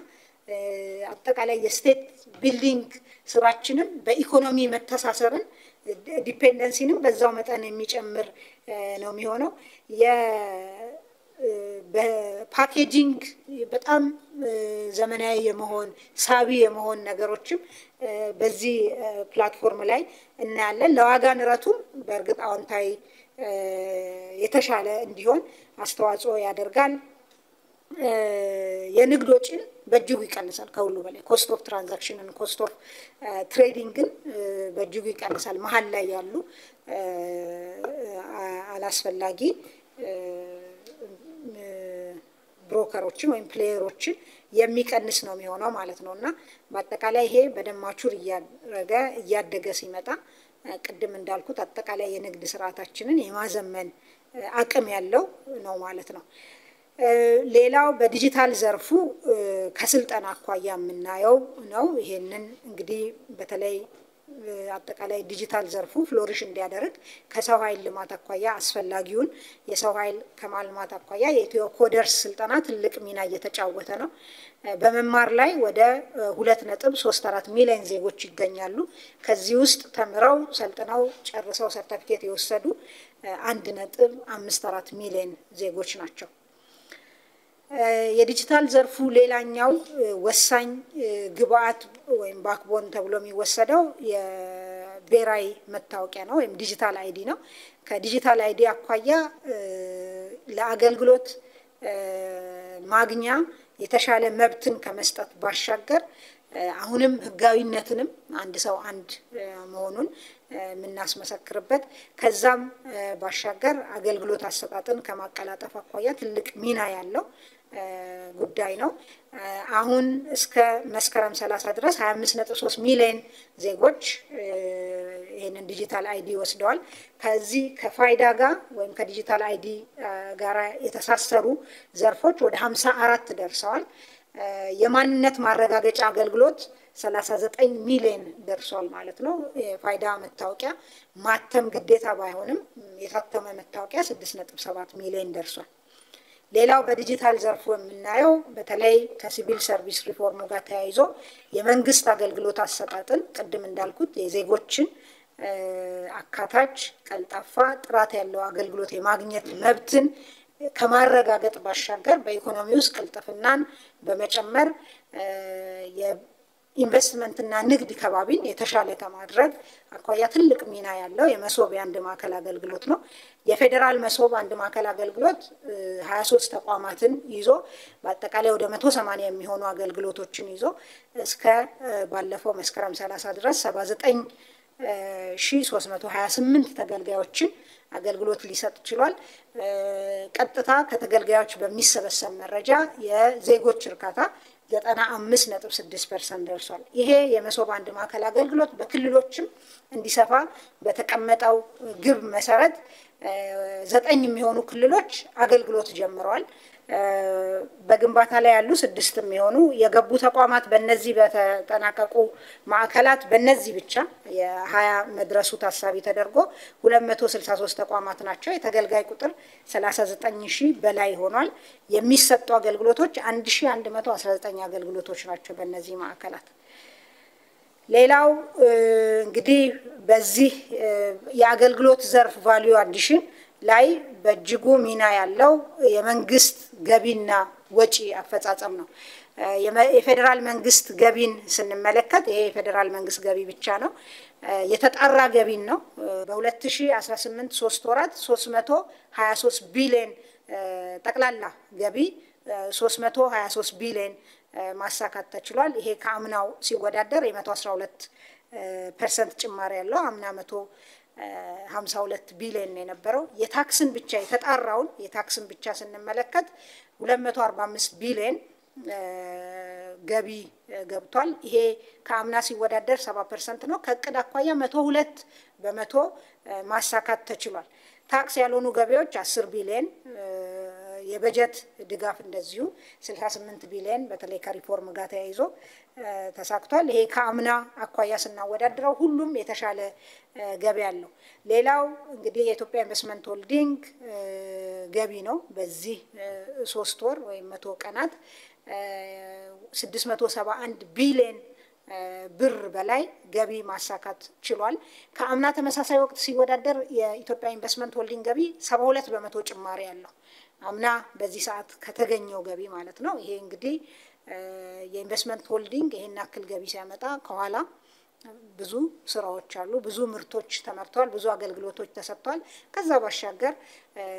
አጠቃላይ የስቴት ቢልዲንግ ስራችንን በኢኮኖሚ መተሳሰርን ዲፔንደንሲንም በዛው መጠን የሚጨምር ነው የሚሆነው። በፓኬጂንግ በጣም ዘመናዊ የመሆን ሳቢ የመሆን ነገሮችም በዚህ ፕላትፎርም ላይ እናያለን። ለዋጋ ንረቱም በእርግጥ አዎንታዊ የተሻለ እንዲሆን አስተዋጽኦ ያደርጋል። የንግድ ወጪን በእጅጉ ይቀንሳል። ከሁሉ በላይ ኮስት ኦፍ ትራንዛክሽንን ኮስት ኦፍ ትሬዲንግን በእጅጉ ይቀንሳል። መሀል ላይ ያሉ አላስፈላጊ ብሮከሮችን ወይም ፕሌየሮችን የሚቀንስ ነው የሚሆነው ማለት ነው። እና በአጠቃላይ ይሄ በደንብ ማቹር እያደገ ሲመጣ ቅድም እንዳልኩት አጠቃላይ የንግድ ስርዓታችንን የማዘመን አቅም ያለው ነው ማለት ነው። ሌላው በዲጂታል ዘርፉ ከስልጠና አኳያ የምናየው ነው። ይሄንን እንግዲህ በተለይ አጠቃላይ ዲጂታል ዘርፉ ፍሎሪሽ እንዲያደርግ ከሰው ኃይል ልማት አኳያ አስፈላጊውን የሰው ኃይል ከማልማት አኳያ የኢትዮ ኮደርስ ስልጠና ትልቅ ሚና እየተጫወተ ነው። በመማር ላይ ወደ 2.34 ሚሊዮን ዜጎች ይገኛሉ። ከዚህ ውስጥ ተምረው ሰልጥነው ጨርሰው ሰርቲፊኬት የወሰዱ 1.54 ሚሊዮን ዜጎች ናቸው። የዲጂታል ዘርፉ ሌላኛው ወሳኝ ግብአት ወይም ባክቦን ተብሎ የሚወሰደው የብሔራዊ መታወቂያ ነው ወይም ዲጂታል አይዲ ነው። ከዲጂታል አይዲ አኳያ ለአገልግሎት ማግኛ የተሻለ መብትን ከመስጠት ባሻገር አሁንም ህጋዊነትንም አንድ ሰው አንድ መሆኑን የምናስመሰክርበት ከዛም ባሻገር አገልግሎት አሰጣጥን ከማቀላጠፍ አኳያ ትልቅ ሚና ያለው ጉዳይ ነው። አሁን እስከ መስከረም 30 ድረስ 25.3 ሚሊዮን ዜጎች ይሄንን ዲጂታል አይዲ ወስደዋል። ከዚህ ከፋይዳ ጋር ወይም ከዲጂታል አይዲ ጋር የተሳሰሩ ዘርፎች ወደ 54 ደርሰዋል። የማንነት ማረጋገጫ አገልግሎት 39 ሚሊዮን ደርሷል ማለት ነው። የፋይዳ መታወቂያ ማተም ግዴታ ባይሆንም የታተመ መታወቂያ 6.7 ሚሊዮን ደርሷል። ሌላው በዲጂታል ዘርፉ የምናየው በተለይ ከሲቪል ሰርቪስ ሪፎርሙ ጋር ተያይዞ የመንግስት አገልግሎት አሰጣጥን ቅድም እንዳልኩት የዜጎችን አካታች ቀልጣፋ ጥራት ያለው አገልግሎት የማግኘት መብትን ከማረጋገጥ ባሻገር በኢኮኖሚ ውስጥ ቅልጥፍናን በመጨመር የኢንቨስትመንትና ንግድ ከባቢን የተሻለ ከማድረግ አኳያ ትልቅ ሚና ያለው የመሶብ የአንድ ማዕከል አገልግሎት ነው። የፌዴራል መሶብ አንድ ማዕከል አገልግሎት 23 ተቋማትን ይዞ በአጠቃላይ ወደ 180 የሚሆኑ አገልግሎቶችን ይዞ እስከ ባለፈው መስከረም 30 ድረስ 79,328 ተገልጋዮችን አገልግሎት ሊሰጥ ችሏል። ቀጥታ ከተገልጋዮች በሚሰበሰብ መረጃ የዜጎች እርካታ 95.6% ደርሷል። ይሄ የመሶብ አንድ ማዕከል አገልግሎት በክልሎችም እንዲሰፋ በተቀመጠው ግብ መሰረት 9 የሚሆኑ ክልሎች አገልግሎት ጀምረዋል። በግንባታ ላይ ያሉ 6 የሚሆኑ የገቡ ተቋማት በእነዚህ በተጠናቀቁ ማዕከላት በእነዚህ ብቻ የ20 መድረሱ ታሳቢ ተደርጎ 263 ተቋማት ናቸው። የተገልጋይ ቁጥር 39,000 በላይ ሆኗል። የሚሰጡ አገልግሎቶች 1119 አገልግሎቶች ናቸው በእነዚህ ማዕከላት። ሌላው እንግዲህ በዚህ የአገልግሎት ዘርፍ ቫልዩ አዲሽን ላይ በእጅጉ ሚና ያለው የመንግስት ገቢና ወጪ አፈጻጸም ነው። የፌዴራል መንግስት ገቢን ስንመለከት ይሄ የፌዴራል መንግስት ገቢ ብቻ ነው። የተጣራ ገቢን ነው። በ2018 3 ወራት 323 ቢሊዮን ጠቅላላ ገቢ 323 ቢሊዮን ማሳካት ተችሏል። ይሄ ከአምናው ሲወዳደር የ112% ጭማሪ ያለው አምና 152 ቢሊዮን ነው የነበረው። የታክስን ብቻ የተጣራውን የታክስን ብቻ ስንመለከት 245 ቢሊዮን ገቢ ገብቷል። ይሄ ከአምና ሲወዳደር 70% ነው። ከእቅድ አኳያ 102% ማሳካት ተችሏል። ታክስ ያልሆኑ ገቢዎች 10 ቢሊዮን፣ የበጀት ድጋፍ እንደዚሁ 68 ቢሊዮን በተለይ ከሪፎርም ጋር ተያይዞ ተሳክቷል። ይሄ ከአምና አኳያ ስናወዳድረው ሁሉም የተሻለ ገቢ አለው። ሌላው እንግዲህ የኢትዮጵያ ኢንቨስትመንት ሆልዲንግ ገቢ ነው። በዚህ 3 ወር ወይም 100 ቀናት 671 ቢሊዮን ብር በላይ ገቢ ማሳካት ችሏል። ከአምና ተመሳሳይ ወቅት ሲወዳደር የኢትዮጵያ ኢንቨስትመንት ሆልዲንግ ገቢ 72% ጭማሪ ያለው አምና በዚህ ሰዓት ከተገኘው ገቢ ማለት ነው። ይሄ እንግዲህ የኢንቨስትመንት ሆልዲንግ ይሄን ያክል ገቢ ሲያመጣ ከኋላ ብዙ ስራዎች አሉ፣ ብዙ ምርቶች ተመርተዋል፣ ብዙ አገልግሎቶች ተሰጥተዋል። ከዛ ባሻገር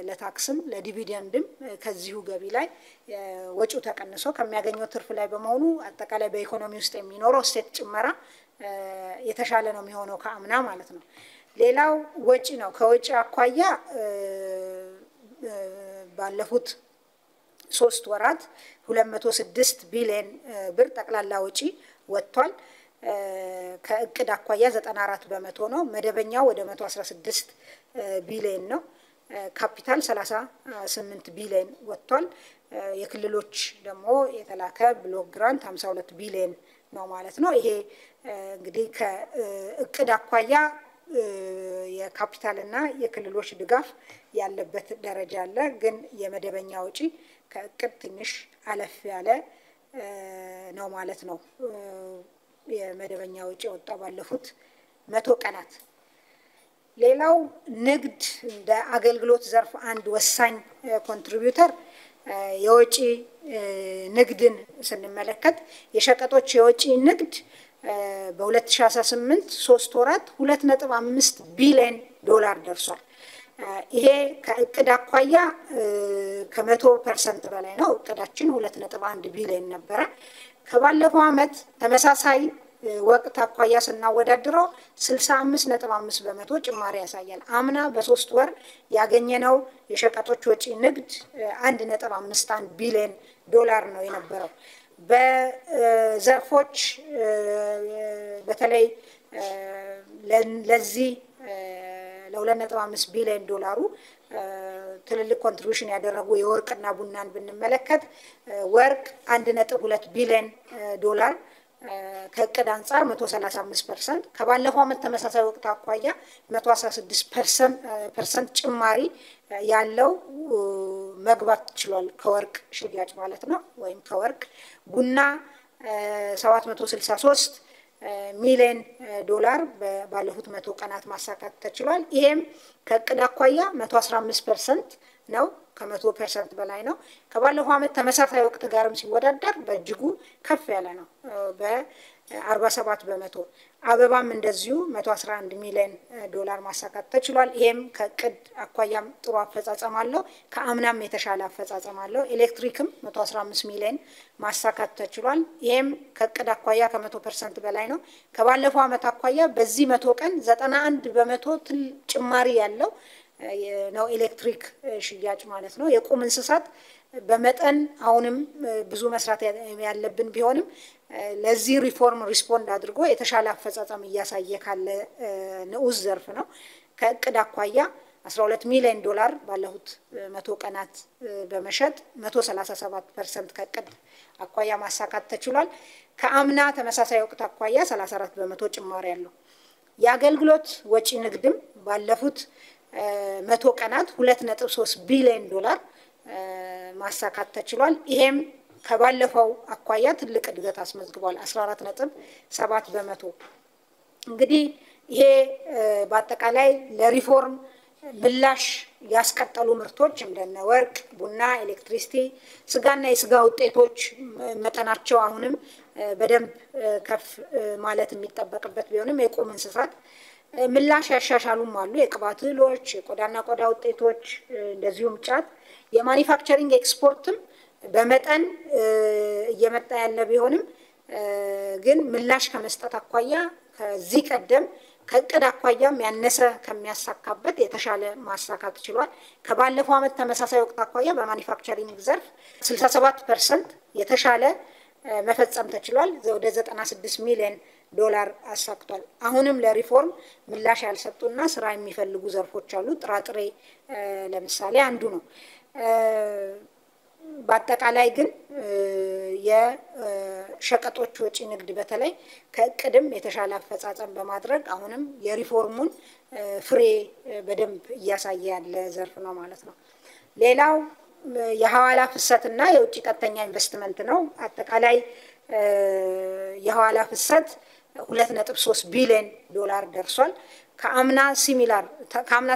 ለታክስም ለዲቪደንድም ከዚሁ ገቢ ላይ ወጪው ተቀንሶ ከሚያገኘው ትርፍ ላይ በመሆኑ አጠቃላይ በኢኮኖሚ ውስጥ የሚኖረው እሴት ጭመራ የተሻለ ነው የሚሆነው ከአምና ማለት ነው። ሌላው ወጪ ነው። ከወጪ አኳያ ባለፉት 3 ወራት 206 ቢሊዮን ብር ጠቅላላ ወጪ ወጥቷል። ከእቅድ አኳያ 94% ነው። መደበኛው ወደ 116 ቢሊዮን ነው። ካፒታል 38 ቢሊዮን ወጥቷል። የክልሎች ደግሞ የተላከ ብሎክ ግራንት 52 ቢሊዮን ነው ማለት ነው። ይሄ እንግዲህ ከእቅድ አኳያ የካፒታልና የክልሎች ድጋፍ ያለበት ደረጃ አለ። ግን የመደበኛ ወጪ ከእቅድ ትንሽ አለፍ ያለ ነው ማለት ነው። የመደበኛ ወጪ ወጣ ባለፉት 100 ቀናት። ሌላው ንግድ እንደ አገልግሎት ዘርፍ አንድ ወሳኝ ኮንትሪቢዩተር የወጪ ንግድን ስንመለከት የሸቀጦች የወጪ ንግድ በ2018 3 ወራት 2.5 ቢሊዮን ዶላር ደርሷል። ይሄ ከእቅድ አኳያ ከ100% በላይ ነው። እቅዳችን 2.1 ቢሊዮን ነበረ። ከባለፈው ዓመት ተመሳሳይ ወቅት አኳያ ስናወዳድረው 65.5% ጭማሪ ያሳያል። አምና በ3 ወር ያገኘነው የሸቀጦች ወጪ ንግድ 1.51 ቢሊዮን ዶላር ነው የነበረው። በዘርፎች በተለይ ለዚህ ለ2.5 ቢሊዮን ዶላሩ ትልልቅ ኮንትሪቢዩሽን ያደረጉ የወርቅና ቡናን ብንመለከት ወርቅ 1.2 ቢሊዮን ዶላር ከእቅድ አንጻር 135%፣ ከባለፈው ዓመት ተመሳሳይ ወቅት አኳያ 116% ጭማሪ ያለው መግባት ችሏል። ከወርቅ ሽያጭ ማለት ነው። ወይም ከወርቅ ቡና 763 ሚሊዮን ዶላር ባለፉት 100 ቀናት ማሳካት ተችሏል። ይሄም ከእቅድ አኳያ 115% ነው። ከ100% በላይ ነው። ከባለፈው ዓመት ተመሳሳይ ወቅት ጋርም ሲወዳደር በእጅጉ ከፍ ያለ ነው። በ47%። አበባም እንደዚሁ 111 ሚሊዮን ዶላር ማሳካት ተችሏል። ይሄም ከእቅድ አኳያም ጥሩ አፈጻጸም አለው። ከአምናም የተሻለ አፈጻጸም አለው። ኤሌክትሪክም 115 ሚሊዮን ማሳካት ተችሏል። ይሄም ከእቅድ አኳያ ከ100% በላይ ነው። ከባለፈው ዓመት አኳያ በዚህ 100 ቀን 91% ጭማሪ ያለው ነው ኤሌክትሪክ ሽያጭ ማለት ነው። የቁም እንስሳት በመጠን አሁንም ብዙ መስራት ያለብን ቢሆንም ለዚህ ሪፎርም ሪስፖንድ አድርጎ የተሻለ አፈጻጸም እያሳየ ካለ ንዑስ ዘርፍ ነው። ከእቅድ አኳያ 12 ሚሊዮን ዶላር ባለፉት 100 ቀናት በመሸጥ 137% ከእቅድ አኳያ ማሳካት ተችሏል። ከአምና ተመሳሳይ ወቅት አኳያ 34% ጭማሪ ያለው። የአገልግሎት ወጪ ንግድም ባለፉት 100 ቀናት 2.3 ቢሊዮን ዶላር ማሳካት ተችሏል። ይሄም ከባለፈው አኳያ ትልቅ እድገት አስመዝግቧል። 14.7%። እንግዲህ ይሄ በአጠቃላይ ለሪፎርም ምላሽ ያስቀጠሉ ምርቶች እንደነ ወርቅ፣ ቡና፣ ኤሌክትሪሲቲ፣ ስጋና የስጋ ውጤቶች መጠናቸው አሁንም በደንብ ከፍ ማለት የሚጠበቅበት ቢሆንም የቁም እንስሳት ምላሽ ያሻሻሉም አሉ። የቅባት እህሎች፣ የቆዳና ቆዳ ውጤቶች እንደዚሁም ጫት፣ የማኒፋክቸሪንግ ኤክስፖርትም በመጠን እየመጣ ያለ ቢሆንም ግን ምላሽ ከመስጠት አኳያ ከዚህ ቀደም ከእቅድ አኳያም ያነሰ ከሚያሳካበት የተሻለ ማሳካት ችሏል። ከባለፈው ዓመት ተመሳሳይ ወቅት አኳያ በማኒፋክቸሪንግ ዘርፍ 67% የተሻለ መፈጸም ተችሏል። ወደ 96 ሚሊዮን ዶላር አሳክቷል። አሁንም ለሪፎርም ምላሽ ያልሰጡና ስራ የሚፈልጉ ዘርፎች አሉ። ጥራጥሬ ለምሳሌ አንዱ ነው። በአጠቃላይ ግን የሸቀጦች ወጪ ንግድ በተለይ ከእቅድም የተሻለ አፈጻጸም በማድረግ አሁንም የሪፎርሙን ፍሬ በደንብ እያሳየ ያለ ዘርፍ ነው ማለት ነው። ሌላው የሐዋላ ፍሰትና የውጭ ቀጥተኛ ኢንቨስትመንት ነው። አጠቃላይ የሐዋላ ፍሰት 2.3 ቢሊዮን ዶላር ደርሷል። ከአምና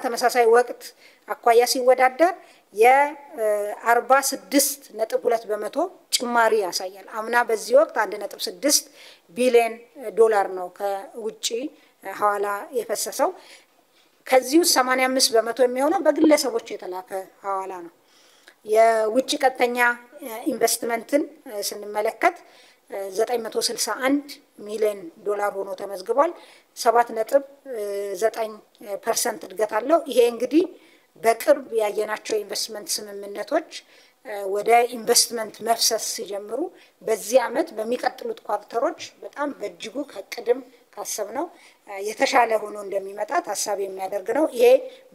ተመሳሳይ ወቅት አኳያ ሲወዳደር የ46.2% ጭማሪ ያሳያል። አምና በዚህ ወቅት 1.6 ቢሊዮን ዶላር ነው ከውጪ ሐዋላ የፈሰሰው። ከዚሁ 85% የሚሆነው በግለሰቦች የተላከ ሐዋላ ነው። የውጭ ቀጥተኛ ኢንቨስትመንትን ስንመለከት 961 ሚሊዮን ዶላር ሆኖ ተመዝግቧል። 7.9% እድገት አለው። ይሄ እንግዲህ በቅርብ ያየናቸው ኢንቨስትመንት ስምምነቶች ወደ ኢንቨስትመንት መፍሰስ ሲጀምሩ በዚህ ዓመት በሚቀጥሉት ኳርተሮች በጣም በእጅጉ ከቅድም ካሰብነው የተሻለ ሆኖ እንደሚመጣ ታሳቢ የሚያደርግ ነው። ይሄ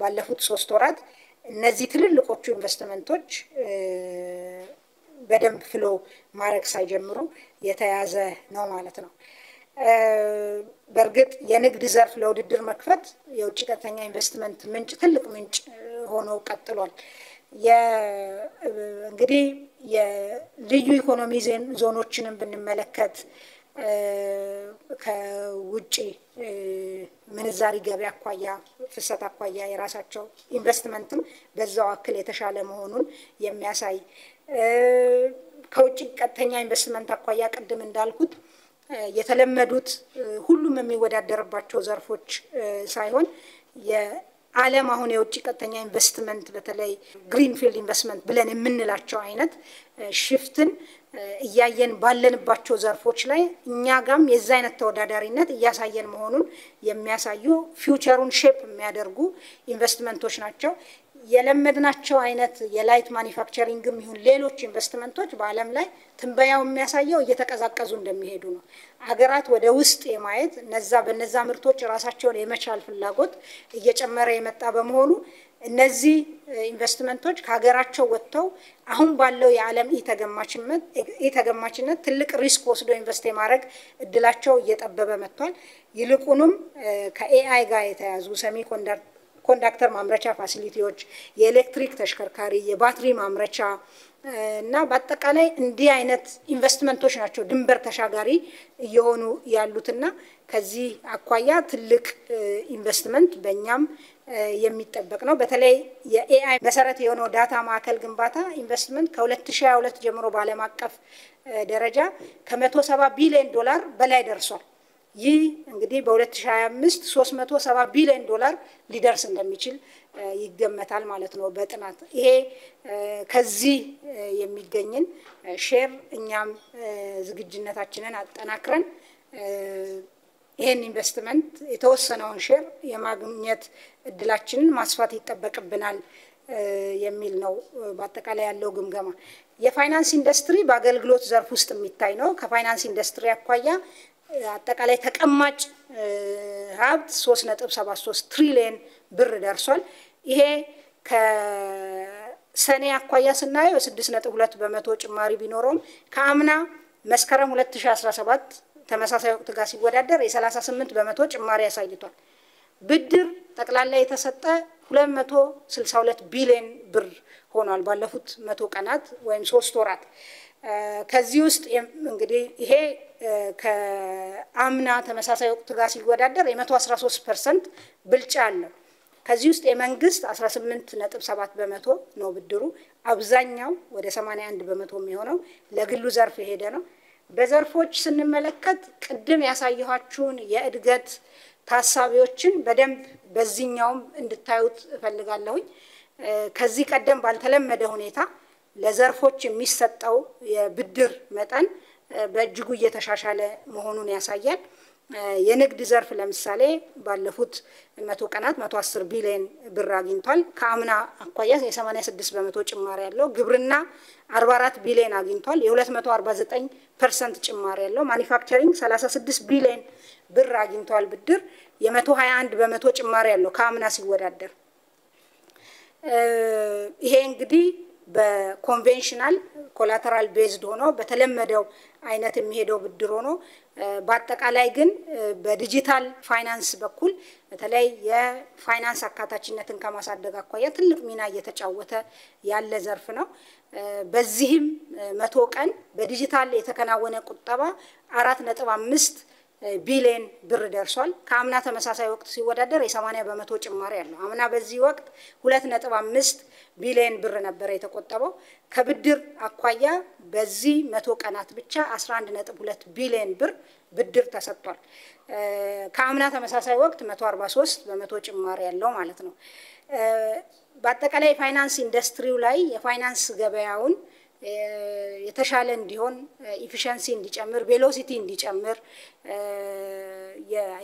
ባለፉት 3 ወራት እነዚህ ትልልቆቹ ኢንቨስትመንቶች በደንብ ፍሎ ማድረግ ሳይጀምሩ የተያዘ ነው ማለት ነው። በእርግጥ የንግድ ዘርፍ ለውድድር መክፈት የውጭ ቀጥተኛ ኢንቨስትመንት ምንጭ ትልቅ ምንጭ ሆኖ ቀጥሏል። እንግዲህ የልዩ ኢኮኖሚ ዞኖችንም ብንመለከት ከውጭ ምንዛሪ ገበያ አኳያ ፍሰት አኳያ የራሳቸው ኢንቨስትመንትም በዛው አክል የተሻለ መሆኑን የሚያሳይ ከውጭ ቀጥተኛ ኢንቨስትመንት አኳያ ቅድም እንዳልኩት የተለመዱት ሁሉም የሚወዳደርባቸው ዘርፎች ሳይሆን የዓለም አሁን የውጭ ቀጥተኛ ኢንቨስትመንት በተለይ ግሪንፊልድ ኢንቨስትመንት ብለን የምንላቸው አይነት ሽፍትን እያየን ባለንባቸው ዘርፎች ላይ እኛ ጋም የዛ አይነት ተወዳዳሪነት እያሳየን መሆኑን የሚያሳዩ ፊውቸሩን ሼፕ የሚያደርጉ ኢንቨስትመንቶች ናቸው። የለመድናቸው አይነት የላይት ማኒፋክቸሪንግም ይሁን ሌሎች ኢንቨስትመንቶች በዓለም ላይ ትንበያው የሚያሳየው እየተቀዛቀዙ እንደሚሄዱ ነው። አገራት ወደ ውስጥ የማየት በነዛ ምርቶች ራሳቸውን የመቻል ፍላጎት እየጨመረ የመጣ በመሆኑ እነዚህ ኢንቨስትመንቶች ከሀገራቸው ወጥተው አሁን ባለው የዓለም ኢተገማችነት ትልቅ ሪስክ ወስዶ ኢንቨስት የማድረግ እድላቸው እየጠበበ መጥቷል። ይልቁንም ከኤአይ ጋር የተያዙ ኮንዳክተር ማምረቻ ፋሲሊቲዎች፣ የኤሌክትሪክ ተሽከርካሪ፣ የባትሪ ማምረቻ እና በአጠቃላይ እንዲህ አይነት ኢንቨስትመንቶች ናቸው ድንበር ተሻጋሪ እየሆኑ ያሉትና ከዚህ አኳያ ትልቅ ኢንቨስትመንት በእኛም የሚጠበቅ ነው። በተለይ የኤአይ መሰረት የሆነው ዳታ ማዕከል ግንባታ ኢንቨስትመንት ከ2022 ጀምሮ በዓለም አቀፍ ደረጃ ከ170 ቢሊዮን ዶላር በላይ ደርሷል። ይህ እንግዲህ በ2025 370 ቢሊዮን ዶላር ሊደርስ እንደሚችል ይገመታል ማለት ነው በጥናት። ይሄ ከዚህ የሚገኝን ሼር እኛም ዝግጁነታችንን አጠናክረን ይሄን ኢንቨስትመንት የተወሰነውን ሼር የማግኘት እድላችንን ማስፋት ይጠበቅብናል የሚል ነው በአጠቃላይ ያለው ግምገማ። የፋይናንስ ኢንዱስትሪ በአገልግሎት ዘርፍ ውስጥ የሚታይ ነው። ከፋይናንስ ኢንዱስትሪ አኳያ አጠቃላይ ተቀማጭ ሀብት 3.73 ትሪሊየን ብር ደርሷል። ይሄ ከሰኔ አኳያ ስናየው 6.2 በመቶ ጭማሪ ቢኖረውም ከአምና መስከረም 2017 ተመሳሳይ ወቅት ጋር ሲወዳደር የ38 በመቶ ጭማሪ ያሳይቷል። ብድር ጠቅላላ የተሰጠ 262 ቢሊዮን ብር ሆኗል ባለፉት 100 ቀናት ወይም 3 ወራት። ከዚህ ውስጥ እንግዲህ ይሄ ከአምና ተመሳሳይ ወቅት ጋር ሲወዳደር የ113% ብልጫ አለው። ከዚህ ውስጥ የመንግስት 18.7 በመቶ ነው ብድሩ። አብዛኛው ወደ 81 በመቶ የሚሆነው ለግሉ ዘርፍ የሄደ ነው። በዘርፎች ስንመለከት ቅድም ያሳየኋችሁን የእድገት ታሳቢዎችን በደንብ በዚህኛውም እንድታዩት እፈልጋለሁኝ። ከዚህ ቀደም ባልተለመደ ሁኔታ ለዘርፎች የሚሰጠው የብድር መጠን በእጅጉ እየተሻሻለ መሆኑን ያሳያል። የንግድ ዘርፍ ለምሳሌ ባለፉት 100 ቀናት 110 ቢሊዮን ብር አግኝቷል። ከአምና አኳያ የ86 በመቶ ጭማሪ ያለው። ግብርና 44 ቢሊዮን አግኝቷል። የ249% ጭማሪ ያለው። ማኒፋክቸሪንግ 36 ቢሊዮን ብር አግኝቷል ብድር፣ የ121 በመቶ ጭማሪ ያለው ከአምና ሲወዳደር። ይሄ እንግዲህ በኮንቬንሽናል ኮላተራል ቤዝድ ሆኖ በተለመደው አይነት የሚሄደው ብድር ሆኖ በአጠቃላይ ግን በዲጂታል ፋይናንስ በኩል በተለይ የፋይናንስ አካታችነትን ከማሳደግ አኳያ ትልቅ ሚና እየተጫወተ ያለ ዘርፍ ነው። በዚህም 100 ቀን በዲጂታል የተከናወነ ቁጠባ 4.5 ቢሊዮን ብር ደርሷል። ከአምና ተመሳሳይ ወቅት ሲወዳደር የ80 በመቶ ጭማሪ ያለው። አምና በዚህ ወቅት 2.5 ቢሊዮን ብር ነበር የተቆጠበው። ከብድር አኳያ በዚህ 100 ቀናት ብቻ 11.2 ቢሊዮን ብር ብድር ተሰጥቷል። ከአምና ተመሳሳይ ወቅት 143 በመቶ ጭማሪ ያለው ማለት ነው። በአጠቃላይ ፋይናንስ ኢንዱስትሪው ላይ የፋይናንስ ገበያውን የተሻለ እንዲሆን ኢፊሸንሲ እንዲጨምር ቬሎሲቲ እንዲጨምር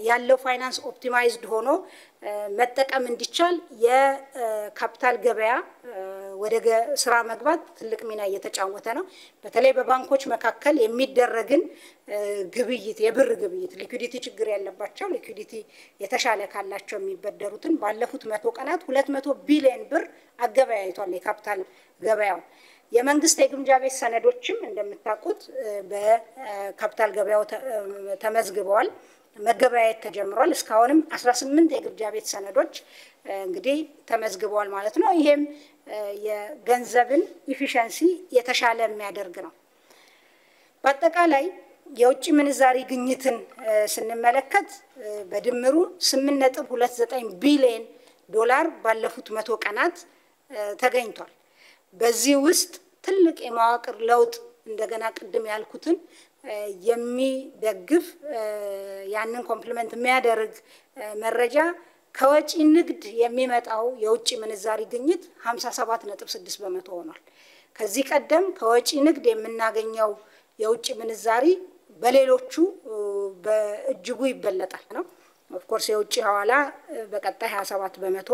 ያለው ፋይናንስ ኦፕቲማይዝድ ሆኖ መጠቀም እንዲቻል የካፒታል ገበያ ወደ ስራ መግባት ትልቅ ሚና እየተጫወተ ነው። በተለይ በባንኮች መካከል የሚደረግን ግብይት የብር ግብይት ሊኩዊዲቲ ችግር ያለባቸው ሊኩዊዲቲ የተሻለ ካላቸው የሚበደሩትን ባለፉት 100 ቀናት 200 ቢሊዮን ብር አገበያይቷል የካፒታል ገበያው። የመንግስት የግምጃ ቤት ሰነዶችም እንደምታውቁት በካፒታል ገበያው ተመዝግበዋል፣ መገበያየት ተጀምሯል። እስካሁንም 18 የግምጃ ቤት ሰነዶች እንግዲህ ተመዝግበዋል ማለት ነው። ይሄም የገንዘብን ኢፊሸንሲ የተሻለ የሚያደርግ ነው። በአጠቃላይ የውጭ ምንዛሪ ግኝትን ስንመለከት በድምሩ 8.29 ቢሊዮን ዶላር ባለፉት 100 ቀናት ተገኝቷል። በዚህ ውስጥ ትልቅ የመዋቅር ለውጥ እንደገና ቅድም ያልኩትን የሚደግፍ ያንን ኮምፕሊመንት የሚያደርግ መረጃ ከወጪ ንግድ የሚመጣው የውጭ ምንዛሪ ግኝት 57.6 በመቶ ሆኗል። ከዚህ ቀደም ከወጪ ንግድ የምናገኘው የውጭ ምንዛሪ በሌሎቹ በእጅጉ ይበለጣል ነው። ኦፍ ኮርስ የውጭ ሐዋላ በቀጣይ 27 በመቶ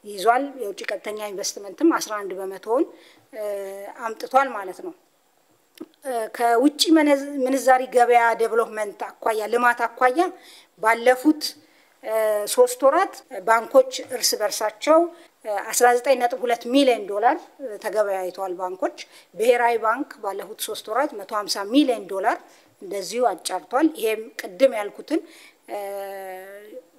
ይዟል። የውጭ ቀጥተኛ ኢንቨስትመንትም 11 በመቶውን አምጥቷል ማለት ነው። ከውጭ ምንዛሪ ገበያ ዴቨሎፕመንት አኳያ ልማት አኳያ ባለፉት 3 ወራት ባንኮች እርስ በርሳቸው $19.2 ሚሊዮን ተገበያይተዋል ባንኮች። ብሔራዊ ባንክ ባለፉት 3 ወራት $150 ሚሊዮን እንደዚሁ አጫርቷል። ይሄም ቅድም ያልኩትን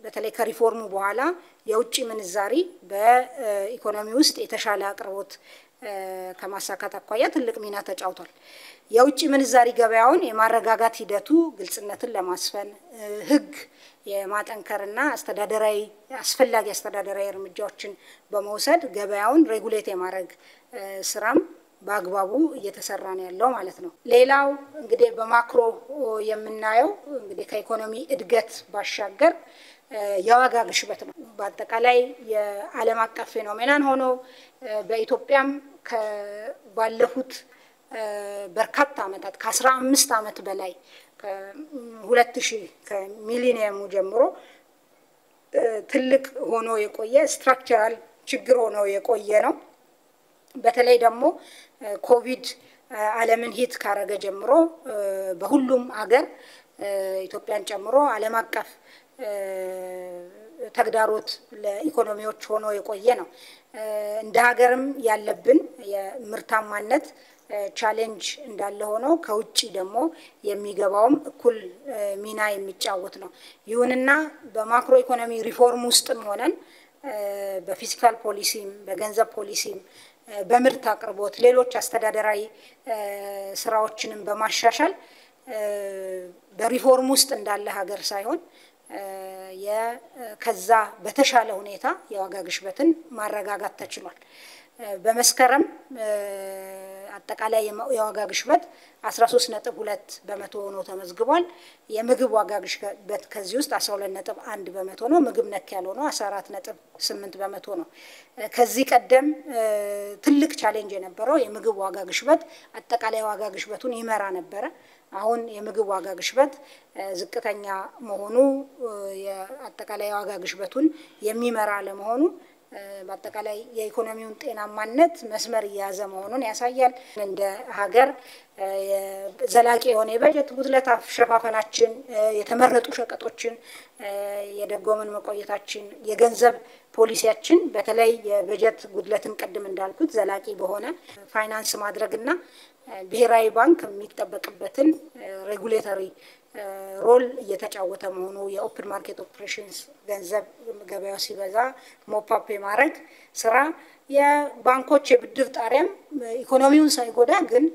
በተለይ ከሪፎርሙ በኋላ የውጭ ምንዛሪ በኢኮኖሚ ውስጥ የተሻለ አቅርቦት ከማሳካት አኳያ ትልቅ ሚና ተጫውቷል። የውጭ ምንዛሪ ገበያውን የማረጋጋት ሂደቱ ግልጽነትን ለማስፈን ህግ የማጠንከርና አስፈላጊ አስተዳደራዊ እርምጃዎችን በመውሰድ ገበያውን ሬጉሌት የማድረግ ስራም በአግባቡ እየተሰራ ነው ያለው ማለት ነው። ሌላው እንግዲህ በማክሮ የምናየው እንግዲህ ከኢኮኖሚ እድገት ባሻገር የዋጋ ግሽበት ነው። በአጠቃላይ የዓለም አቀፍ ፌኖሜናን ሆኖ በኢትዮጵያም ባለፉት በርካታ ዓመታት ከ15 ዓመት በላይ ከ2000 ከሚሊኒየሙ ጀምሮ ትልቅ ሆኖ የቆየ ስትራክቸራል ችግር ሆኖ የቆየ ነው። በተለይ ደግሞ ኮቪድ ዓለምን ሂት ካረገ ጀምሮ በሁሉም ሀገር ኢትዮጵያን ጨምሮ ዓለም አቀፍ ተግዳሮት ለኢኮኖሚዎች ሆኖ የቆየ ነው። እንደ ሀገርም ያለብን የምርታማነት ቻሌንጅ እንዳለ ሆኖ ከውጪ ደግሞ የሚገባውም እኩል ሚና የሚጫወት ነው። ይሁንና በማክሮ ኢኮኖሚ ሪፎርም ውስጥም ሆነን በፊስካል ፖሊሲም በገንዘብ ፖሊሲም በምርት አቅርቦት ሌሎች አስተዳደራዊ ስራዎችንም በማሻሻል በሪፎርም ውስጥ እንዳለ ሀገር ሳይሆን ከዛ በተሻለ ሁኔታ የዋጋ ግሽበትን ማረጋጋት ተችሏል። በመስከረም አጠቃላይ የዋጋ ግሽበት 13.2% ሆኖ ተመዝግቧል። የምግብ ዋጋ ግሽበት ከዚህ ውስጥ 12.1% ነው። ምግብ ነክ ያልሆነው 14.8% ነው። ከዚህ ቀደም ትልቅ ቻሌንጅ የነበረው የምግብ ዋጋ ግሽበት አጠቃላይ ዋጋ ግሽበቱን ይመራ ነበረ። አሁን የምግብ ዋጋ ግሽበት ዝቅተኛ መሆኑ የአጠቃላይ ዋጋ ግሽበቱን የሚመራ ለመሆኑ በአጠቃላይ የኢኮኖሚውን ጤናማነት መስመር እያያዘ መሆኑን ያሳያል። እንደ ሀገር ዘላቂ የሆነ የበጀት ጉድለት አሸፋፈናችን የተመረጡ ሸቀጦችን የደጎመን መቆየታችን የገንዘብ ፖሊሲያችን በተለይ የበጀት ጉድለትን ቀድም እንዳልኩት ዘላቂ በሆነ ፋይናንስ ማድረግና ብሔራዊ ባንክ የሚጠበቅበትን ሬጉሌተሪ ሮል እየተጫወተ መሆኑ የኦፕን ማርኬት ኦፕሬሽንስ ገንዘብ ገበያው ሲበዛ ሞፓፕ የማድረግ ስራ የባንኮች የብድር ጣሪያም ኢኮኖሚውን ሳይጎዳ ግን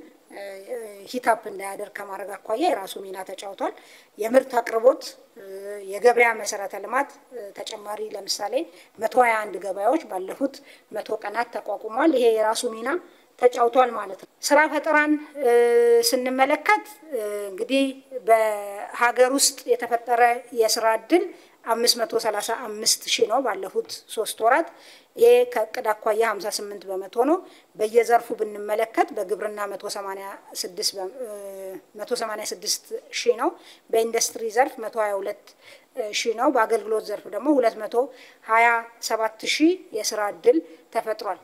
ሂታፕ እንዳያደርግ ከማድረግ አኳያ የራሱ ሚና ተጫውቷል። የምርት አቅርቦት የገበያ መሰረተ ልማት ተጨማሪ ለምሳሌ 121 ገበያዎች ባለፉት 100 ቀናት ተቋቁሟል። ይሄ የራሱ ሚና ተጫውቷል ማለት ነው። ስራ ፈጠራን ስንመለከት እንግዲህ በሀገር ውስጥ የተፈጠረ የስራ እድል 535,000 ነው ባለፉት 3 ወራት። ይሄ ከእቅድ አኳያ 58% ነው። በየዘርፉ ብንመለከት በግብርና 186,000 ነው። በኢንዱስትሪ ዘርፍ 122,000 ነው። በአገልግሎት ዘርፍ ደግሞ 227,000 የስራ እድል ተፈጥሯል።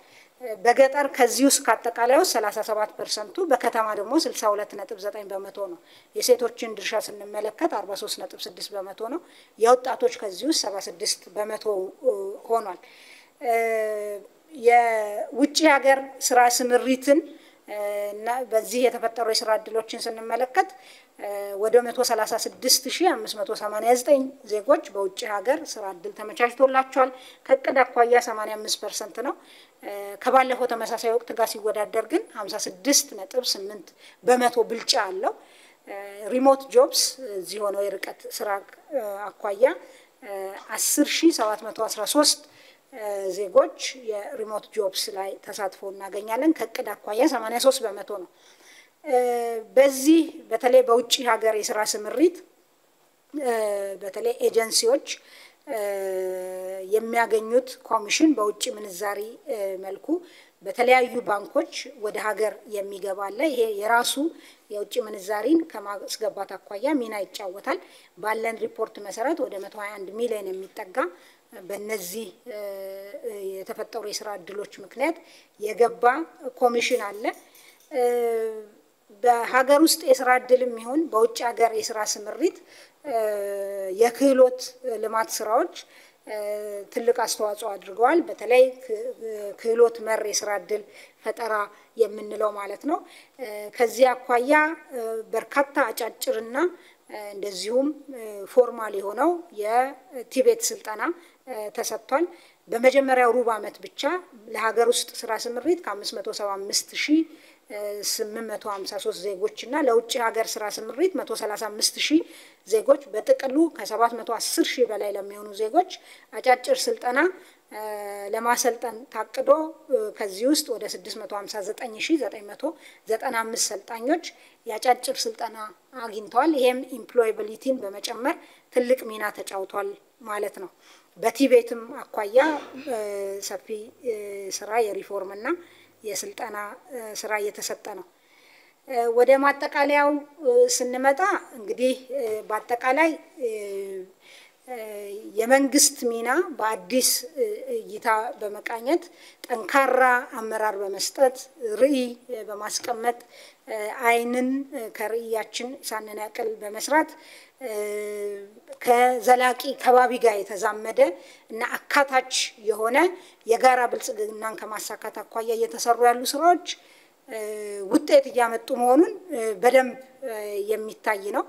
በገጠር ከዚህ ውስጥ ካጠቃላዩ 37%፣ በከተማ ደግሞ 62.9% ነው። የሴቶችን ድርሻ ስንመለከት 43.6% ነው። የወጣቶች ከዚህ ውስጥ 76% ሆኗል። የውጭ ሀገር ስራ ስምሪትን እና በዚህ የተፈጠሩ የስራ እድሎችን ስንመለከት ወደ 136,589 ዜጎች በውጭ ሀገር ስራ እድል ተመቻችቶላቸዋል። ከእቅድ አኳያ 85% ነው። ከባለፈው ተመሳሳይ ወቅት ጋር ሲወዳደር ግን 56.8% ብልጫ አለው። ሪሞት ጆብስ እዚህ ሆነው የርቀት ስራ አኳያ 10,713 ዜጎች የሪሞት ጆብስ ላይ ተሳትፎ እናገኛለን። ከእቅድ አኳያ 83% ነው። በዚህ በተለይ በውጭ ሀገር የስራ ስምሪት በተለይ ኤጀንሲዎች የሚያገኙት ኮሚሽን በውጭ ምንዛሪ መልኩ በተለያዩ ባንኮች ወደ ሀገር የሚገባ አለ። ይሄ የራሱ የውጭ ምንዛሪን ከማስገባት አኳያ ሚና ይጫወታል። ባለን ሪፖርት መሰረት ወደ 121 ሚሊዮን የሚጠጋ በእነዚህ የተፈጠሩ የስራ እድሎች ምክንያት የገባ ኮሚሽን አለ። በሀገር ውስጥ የስራ እድልም ይሁን በውጭ ሀገር የስራ ስምሪት የክህሎት ልማት ስራዎች ትልቅ አስተዋጽኦ አድርገዋል። በተለይ ክህሎት መር የስራ ዕድል ፈጠራ የምንለው ማለት ነው። ከዚህ አኳያ በርካታ አጫጭርና እንደዚሁም ፎርማል የሆነው የቲቤት ስልጠና ተሰጥቷል። በመጀመሪያው ሩብ ዓመት ብቻ ለሀገር ውስጥ ስራ ስምሪት ከ575853 ዜጎች እና ለውጭ ሀገር ስራ ስምሪት 135000 ዜጎች በጥቅሉ ከ710,000 በላይ ለሚሆኑ ዜጎች አጫጭር ስልጠና ለማሰልጠን ታቅዶ ከዚህ ውስጥ ወደ 659995 ሰልጣኞች ያጫጭር ስልጠና አግኝተዋል። ይሄም ኢምፕሎያቢሊቲን በመጨመር ትልቅ ሚና ተጫውቷል ማለት ነው። በቲቤትም አኳያ ሰፊ ስራ የሪፎርም እና የስልጠና ስራ እየተሰጠ ነው። ወደ ማጠቃለያው ስንመጣ እንግዲህ በአጠቃላይ የመንግስት ሚና በአዲስ እይታ በመቃኘት ጠንካራ አመራር በመስጠት ርዕይ በማስቀመጥ አይንን ከርዕያችን ሳንነቅል በመስራት ከዘላቂ ከባቢ ጋር የተዛመደ እና አካታች የሆነ የጋራ ብልጽግናን ከማሳካት አኳያ እየተሰሩ ያሉ ስራዎች ውጤት እያመጡ መሆኑን በደንብ የሚታይ ነው።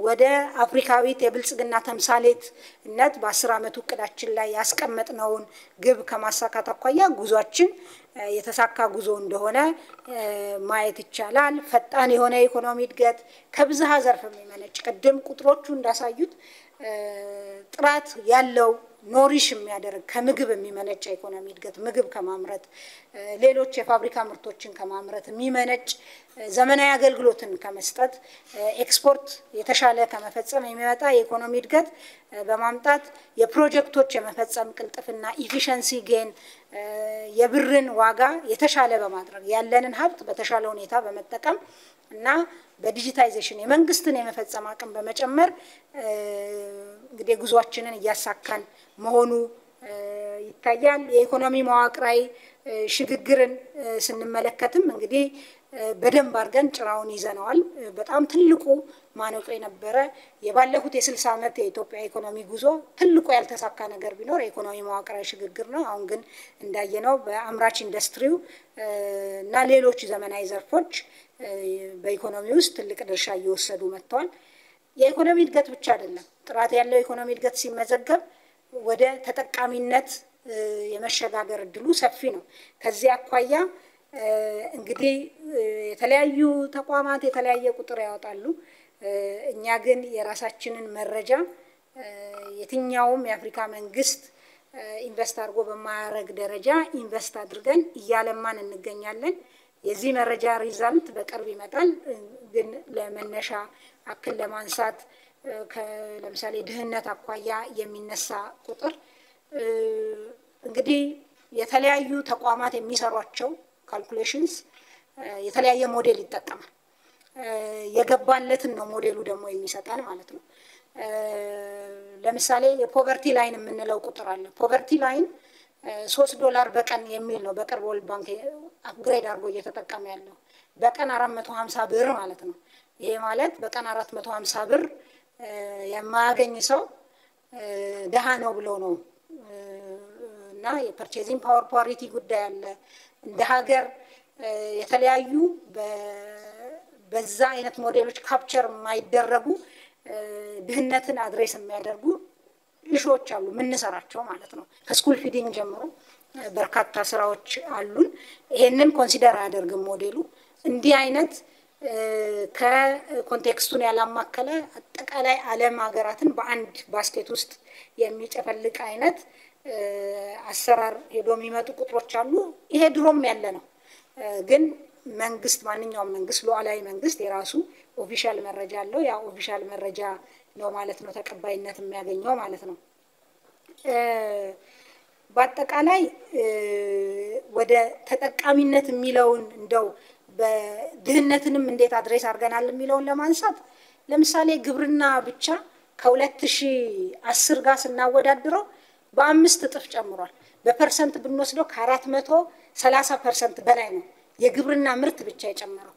ወደ አፍሪካዊት የብልጽግና ተምሳሌትነት በ10 ዓመት እቅዳችን ላይ ያስቀመጥነውን ግብ ከማሳካት አኳያ ጉዟችን የተሳካ ጉዞ እንደሆነ ማየት ይቻላል። ፈጣን የሆነ ኢኮኖሚ እድገት ከብዝሃ ዘርፍ የሚመነጭ ቅድም ቁጥሮቹ እንዳሳዩት ጥራት ያለው ኖሪሽ የሚያደርግ ከምግብ የሚመነጭ ኢኮኖሚ እድገት ምግብ ከማምረት ሌሎች የፋብሪካ ምርቶችን ከማምረት የሚመነጭ ዘመናዊ አገልግሎትን ከመስጠት ኤክስፖርት የተሻለ ከመፈጸም የሚመጣ የኢኮኖሚ እድገት በማምጣት የፕሮጀክቶች የመፈጸም ቅልጥፍና ኢፊሸንሲ ጌን የብርን ዋጋ የተሻለ በማድረግ ያለንን ሀብት በተሻለ ሁኔታ በመጠቀም እና በዲጂታይዜሽን የመንግስትን የመፈጸም አቅም በመጨመር እንግዲህ ጉዟችንን እያሳካን መሆኑ ይታያል። የኢኮኖሚ መዋቅራዊ ሽግግርን ስንመለከትም እንግዲህ በደንብ አድርገን ጭራውን ይዘነዋል። በጣም ትልቁ ማነቆ የነበረ የባለፉት የ60 ዓመት የኢትዮጵያ ኢኮኖሚ ጉዞ ትልቁ ያልተሳካ ነገር ቢኖር የኢኮኖሚ መዋቅራዊ ሽግግር ነው። አሁን ግን እንዳየነው በአምራች ኢንዱስትሪው እና ሌሎች ዘመናዊ ዘርፎች በኢኮኖሚ ውስጥ ትልቅ ድርሻ እየወሰዱ መጥተዋል። የኢኮኖሚ እድገት ብቻ አይደለም፣ ጥራት ያለው የኢኮኖሚ እድገት ሲመዘገብ ወደ ተጠቃሚነት የመሸጋገር እድሉ ሰፊ ነው። ከዚህ አኳያ እንግዲህ የተለያዩ ተቋማት የተለያየ ቁጥር ያወጣሉ። እኛ ግን የራሳችንን መረጃ የትኛውም የአፍሪካ መንግስት ኢንቨስት አድርጎ በማያረግ ደረጃ ኢንቨስት አድርገን እያለማን እንገኛለን። የዚህ መረጃ ሪዛልት በቅርብ ይመጣል። ግን ለመነሻ አክል ለማንሳት ለምሳሌ ድህነት አኳያ የሚነሳ ቁጥር እንግዲህ የተለያዩ ተቋማት የሚሰሯቸው ካልኩሌሽንስ የተለያየ ሞዴል ይጠቀማል። የገባለትን ነው ሞዴሉ ደግሞ የሚሰጣል ማለት ነው። ለምሳሌ የፖቨርቲ ላይን የምንለው ቁጥር አለ። ፖቨርቲ ላይን $3 በቀን የሚል ነው። በቅርብ ወርልድ ባንክ አፕግሬድ አድርጎ እየተጠቀመ ያለው በቀን 450 ብር ማለት ነው። ይሄ ማለት በቀን 450 ብር የማያገኝ ሰው ደሃ ነው ብሎ ነው። እና የፐርቼዚንግ ፓወር ፓሪቲ ጉዳይ አለ። እንደ ሀገር የተለያዩ በዛ አይነት ሞዴሎች ካፕቸር የማይደረጉ ድህነትን አድሬስ የሚያደርጉ ኢሹዎች አሉ የምንሰራቸው ማለት ነው። ከስኩል ፊዲንግ ጀምሮ በርካታ ስራዎች አሉን። ይሄንን ኮንሲደር አያደርግም ሞዴሉ። እንዲህ አይነት ከኮንቴክስቱን ያላማከለ አጠቃላይ ዓለም ሀገራትን በአንድ ባስኬት ውስጥ የሚጨፈልቅ አይነት አሰራር ሄዶ የሚመጡ ቁጥሮች አሉ። ይሄ ድሮም ያለ ነው። ግን መንግስት ማንኛውም መንግስት ሉዓላዊ መንግስት የራሱ ኦፊሻል መረጃ አለው። ያ ኦፊሻል መረጃ ነው ማለት ነው ተቀባይነት የሚያገኘው ማለት ነው። በአጠቃላይ ወደ ተጠቃሚነት የሚለውን እንደው በድህነትንም እንዴት አድሬስ አድርገናል የሚለውን ለማንሳት ለምሳሌ ግብርና ብቻ ከ2010 ጋር ስናወዳድረው በ5 እጥፍ ጨምሯል። በፐርሰንት ብንወስደው ከ430% በላይ ነው የግብርና ምርት ብቻ የጨመረው።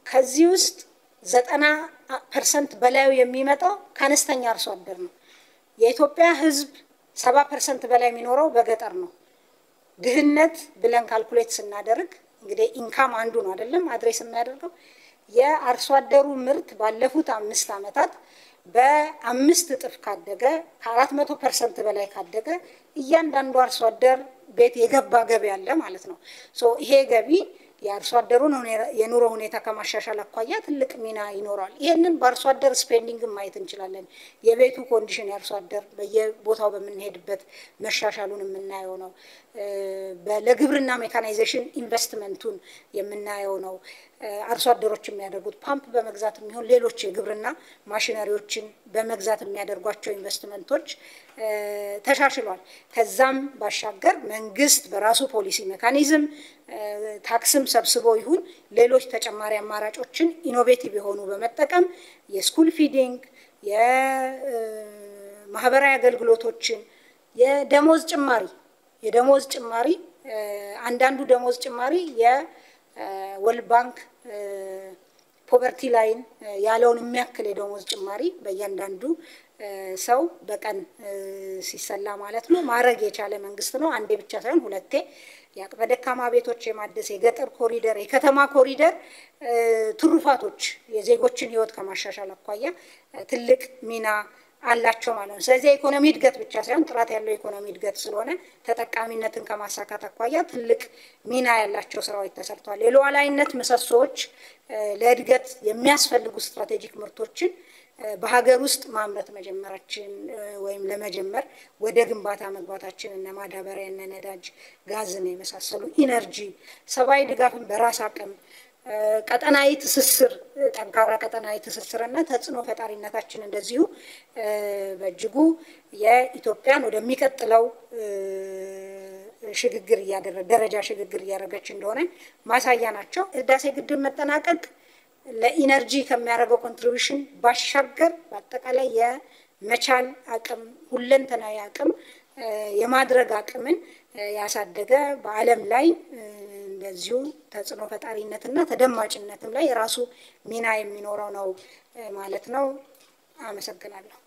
ከዚህ ውስጥ 90% በላዩ የሚመጣው ከአነስተኛ አርሶ አደር ነው። የኢትዮጵያ ህዝብ 70% በላይ የሚኖረው በገጠር ነው። ድህነት ብለን ካልኩሌት ስናደርግ እንግዲህ ኢንካም አንዱ ነው አይደለም አድሬስ የሚያደርገው የአርሶ አደሩ ምርት ባለፉት 5 ዓመታት በ5 እጥፍ ካደገ ከ400% በላይ ካደገ እያንዳንዱ አርሶ አደር ቤት የገባ ገቢ አለ ማለት ነው። ሶ ይሄ ገቢ የአርሶ አደሩን የኑሮ ሁኔታ ከማሻሻል አኳያ ትልቅ ሚና ይኖራል። ይሄንን በአርሶ አደር ስፔንዲንግ ማየት እንችላለን። የቤቱ ኮንዲሽን የአርሶ አደር በየቦታው በምንሄድበት መሻሻሉን የምናየው ነው። ለግብርና ሜካናይዜሽን ኢንቨስትመንቱን የምናየው ነው። አርሶ አደሮች የሚያደርጉት ፓምፕ በመግዛት የሚሆን ሌሎች የግብርና ማሽነሪዎችን በመግዛት የሚያደርጓቸው ኢንቨስትመንቶች ተሻሽሏል። ከዛም ባሻገር መንግስት በራሱ ፖሊሲ ሜካኒዝም ታክስም ሰብስቦ ይሁን ሌሎች ተጨማሪ አማራጮችን ኢኖቬቲቭ የሆኑ በመጠቀም የስኩል ፊዲንግ የማህበራዊ አገልግሎቶችን የደሞዝ ጭማሪ አንዳንዱ ደሞዝ ጭማሪ የወርልድ ባንክ ፖቨርቲ ላይን ያለውን የሚያክል የደሞዝ ጭማሪ በእያንዳንዱ ሰው በቀን ሲሰላ ማለት ነው ማድረግ የቻለ መንግስት ነው። አንዴ ብቻ ሳይሆን ሁለቴ የአቅመ ደካማ ቤቶች የማደስ የገጠር ኮሪደር የከተማ ኮሪደር ትሩፋቶች የዜጎችን ህይወት ከማሻሻል አኳያ ትልቅ ሚና አላቸው ማለት ነው። ስለዚህ ኢኮኖሚ እድገት ብቻ ሳይሆን ጥራት ያለው ኢኮኖሚ እድገት ስለሆነ ተጠቃሚነትን ከማሳካት አኳያ ትልቅ ሚና ያላቸው ስራዎች ተሰርተዋል። የሉዓላዊነት ምሰሶዎች ለእድገት የሚያስፈልጉ ስትራቴጂክ ምርቶችን በሀገር ውስጥ ማምረት መጀመራችን ወይም ለመጀመር ወደ ግንባታ መግባታችን እና ማዳበሪያ እና ነዳጅ ጋዝን የመሳሰሉ ኢነርጂ ሰብአዊ ድጋፍን በራስ አቅም ቀጠናዊ ትስስር ጠንካራ ቀጠናዊ ትስስርና ተጽዕኖ ፈጣሪነታችን እንደዚሁ በእጅጉ የኢትዮጵያን ወደሚቀጥለው ደረጃ ሽግግር እያደረገች እንደሆነ ማሳያ ናቸው። ህዳሴ ግድብ መጠናቀቅ ለኢነርጂ ከሚያደርገው ኮንትሪቢዩሽን ባሻገር በአጠቃላይ የመቻል አቅም ሁለንተናዊ አቅም የማድረግ አቅምን ያሳደገ በዓለም ላይ እንደዚሁ ተጽዕኖ ፈጣሪነትና ተደማጭነትም ላይ የራሱ ሚና የሚኖረው ነው ማለት ነው። አመሰግናለሁ።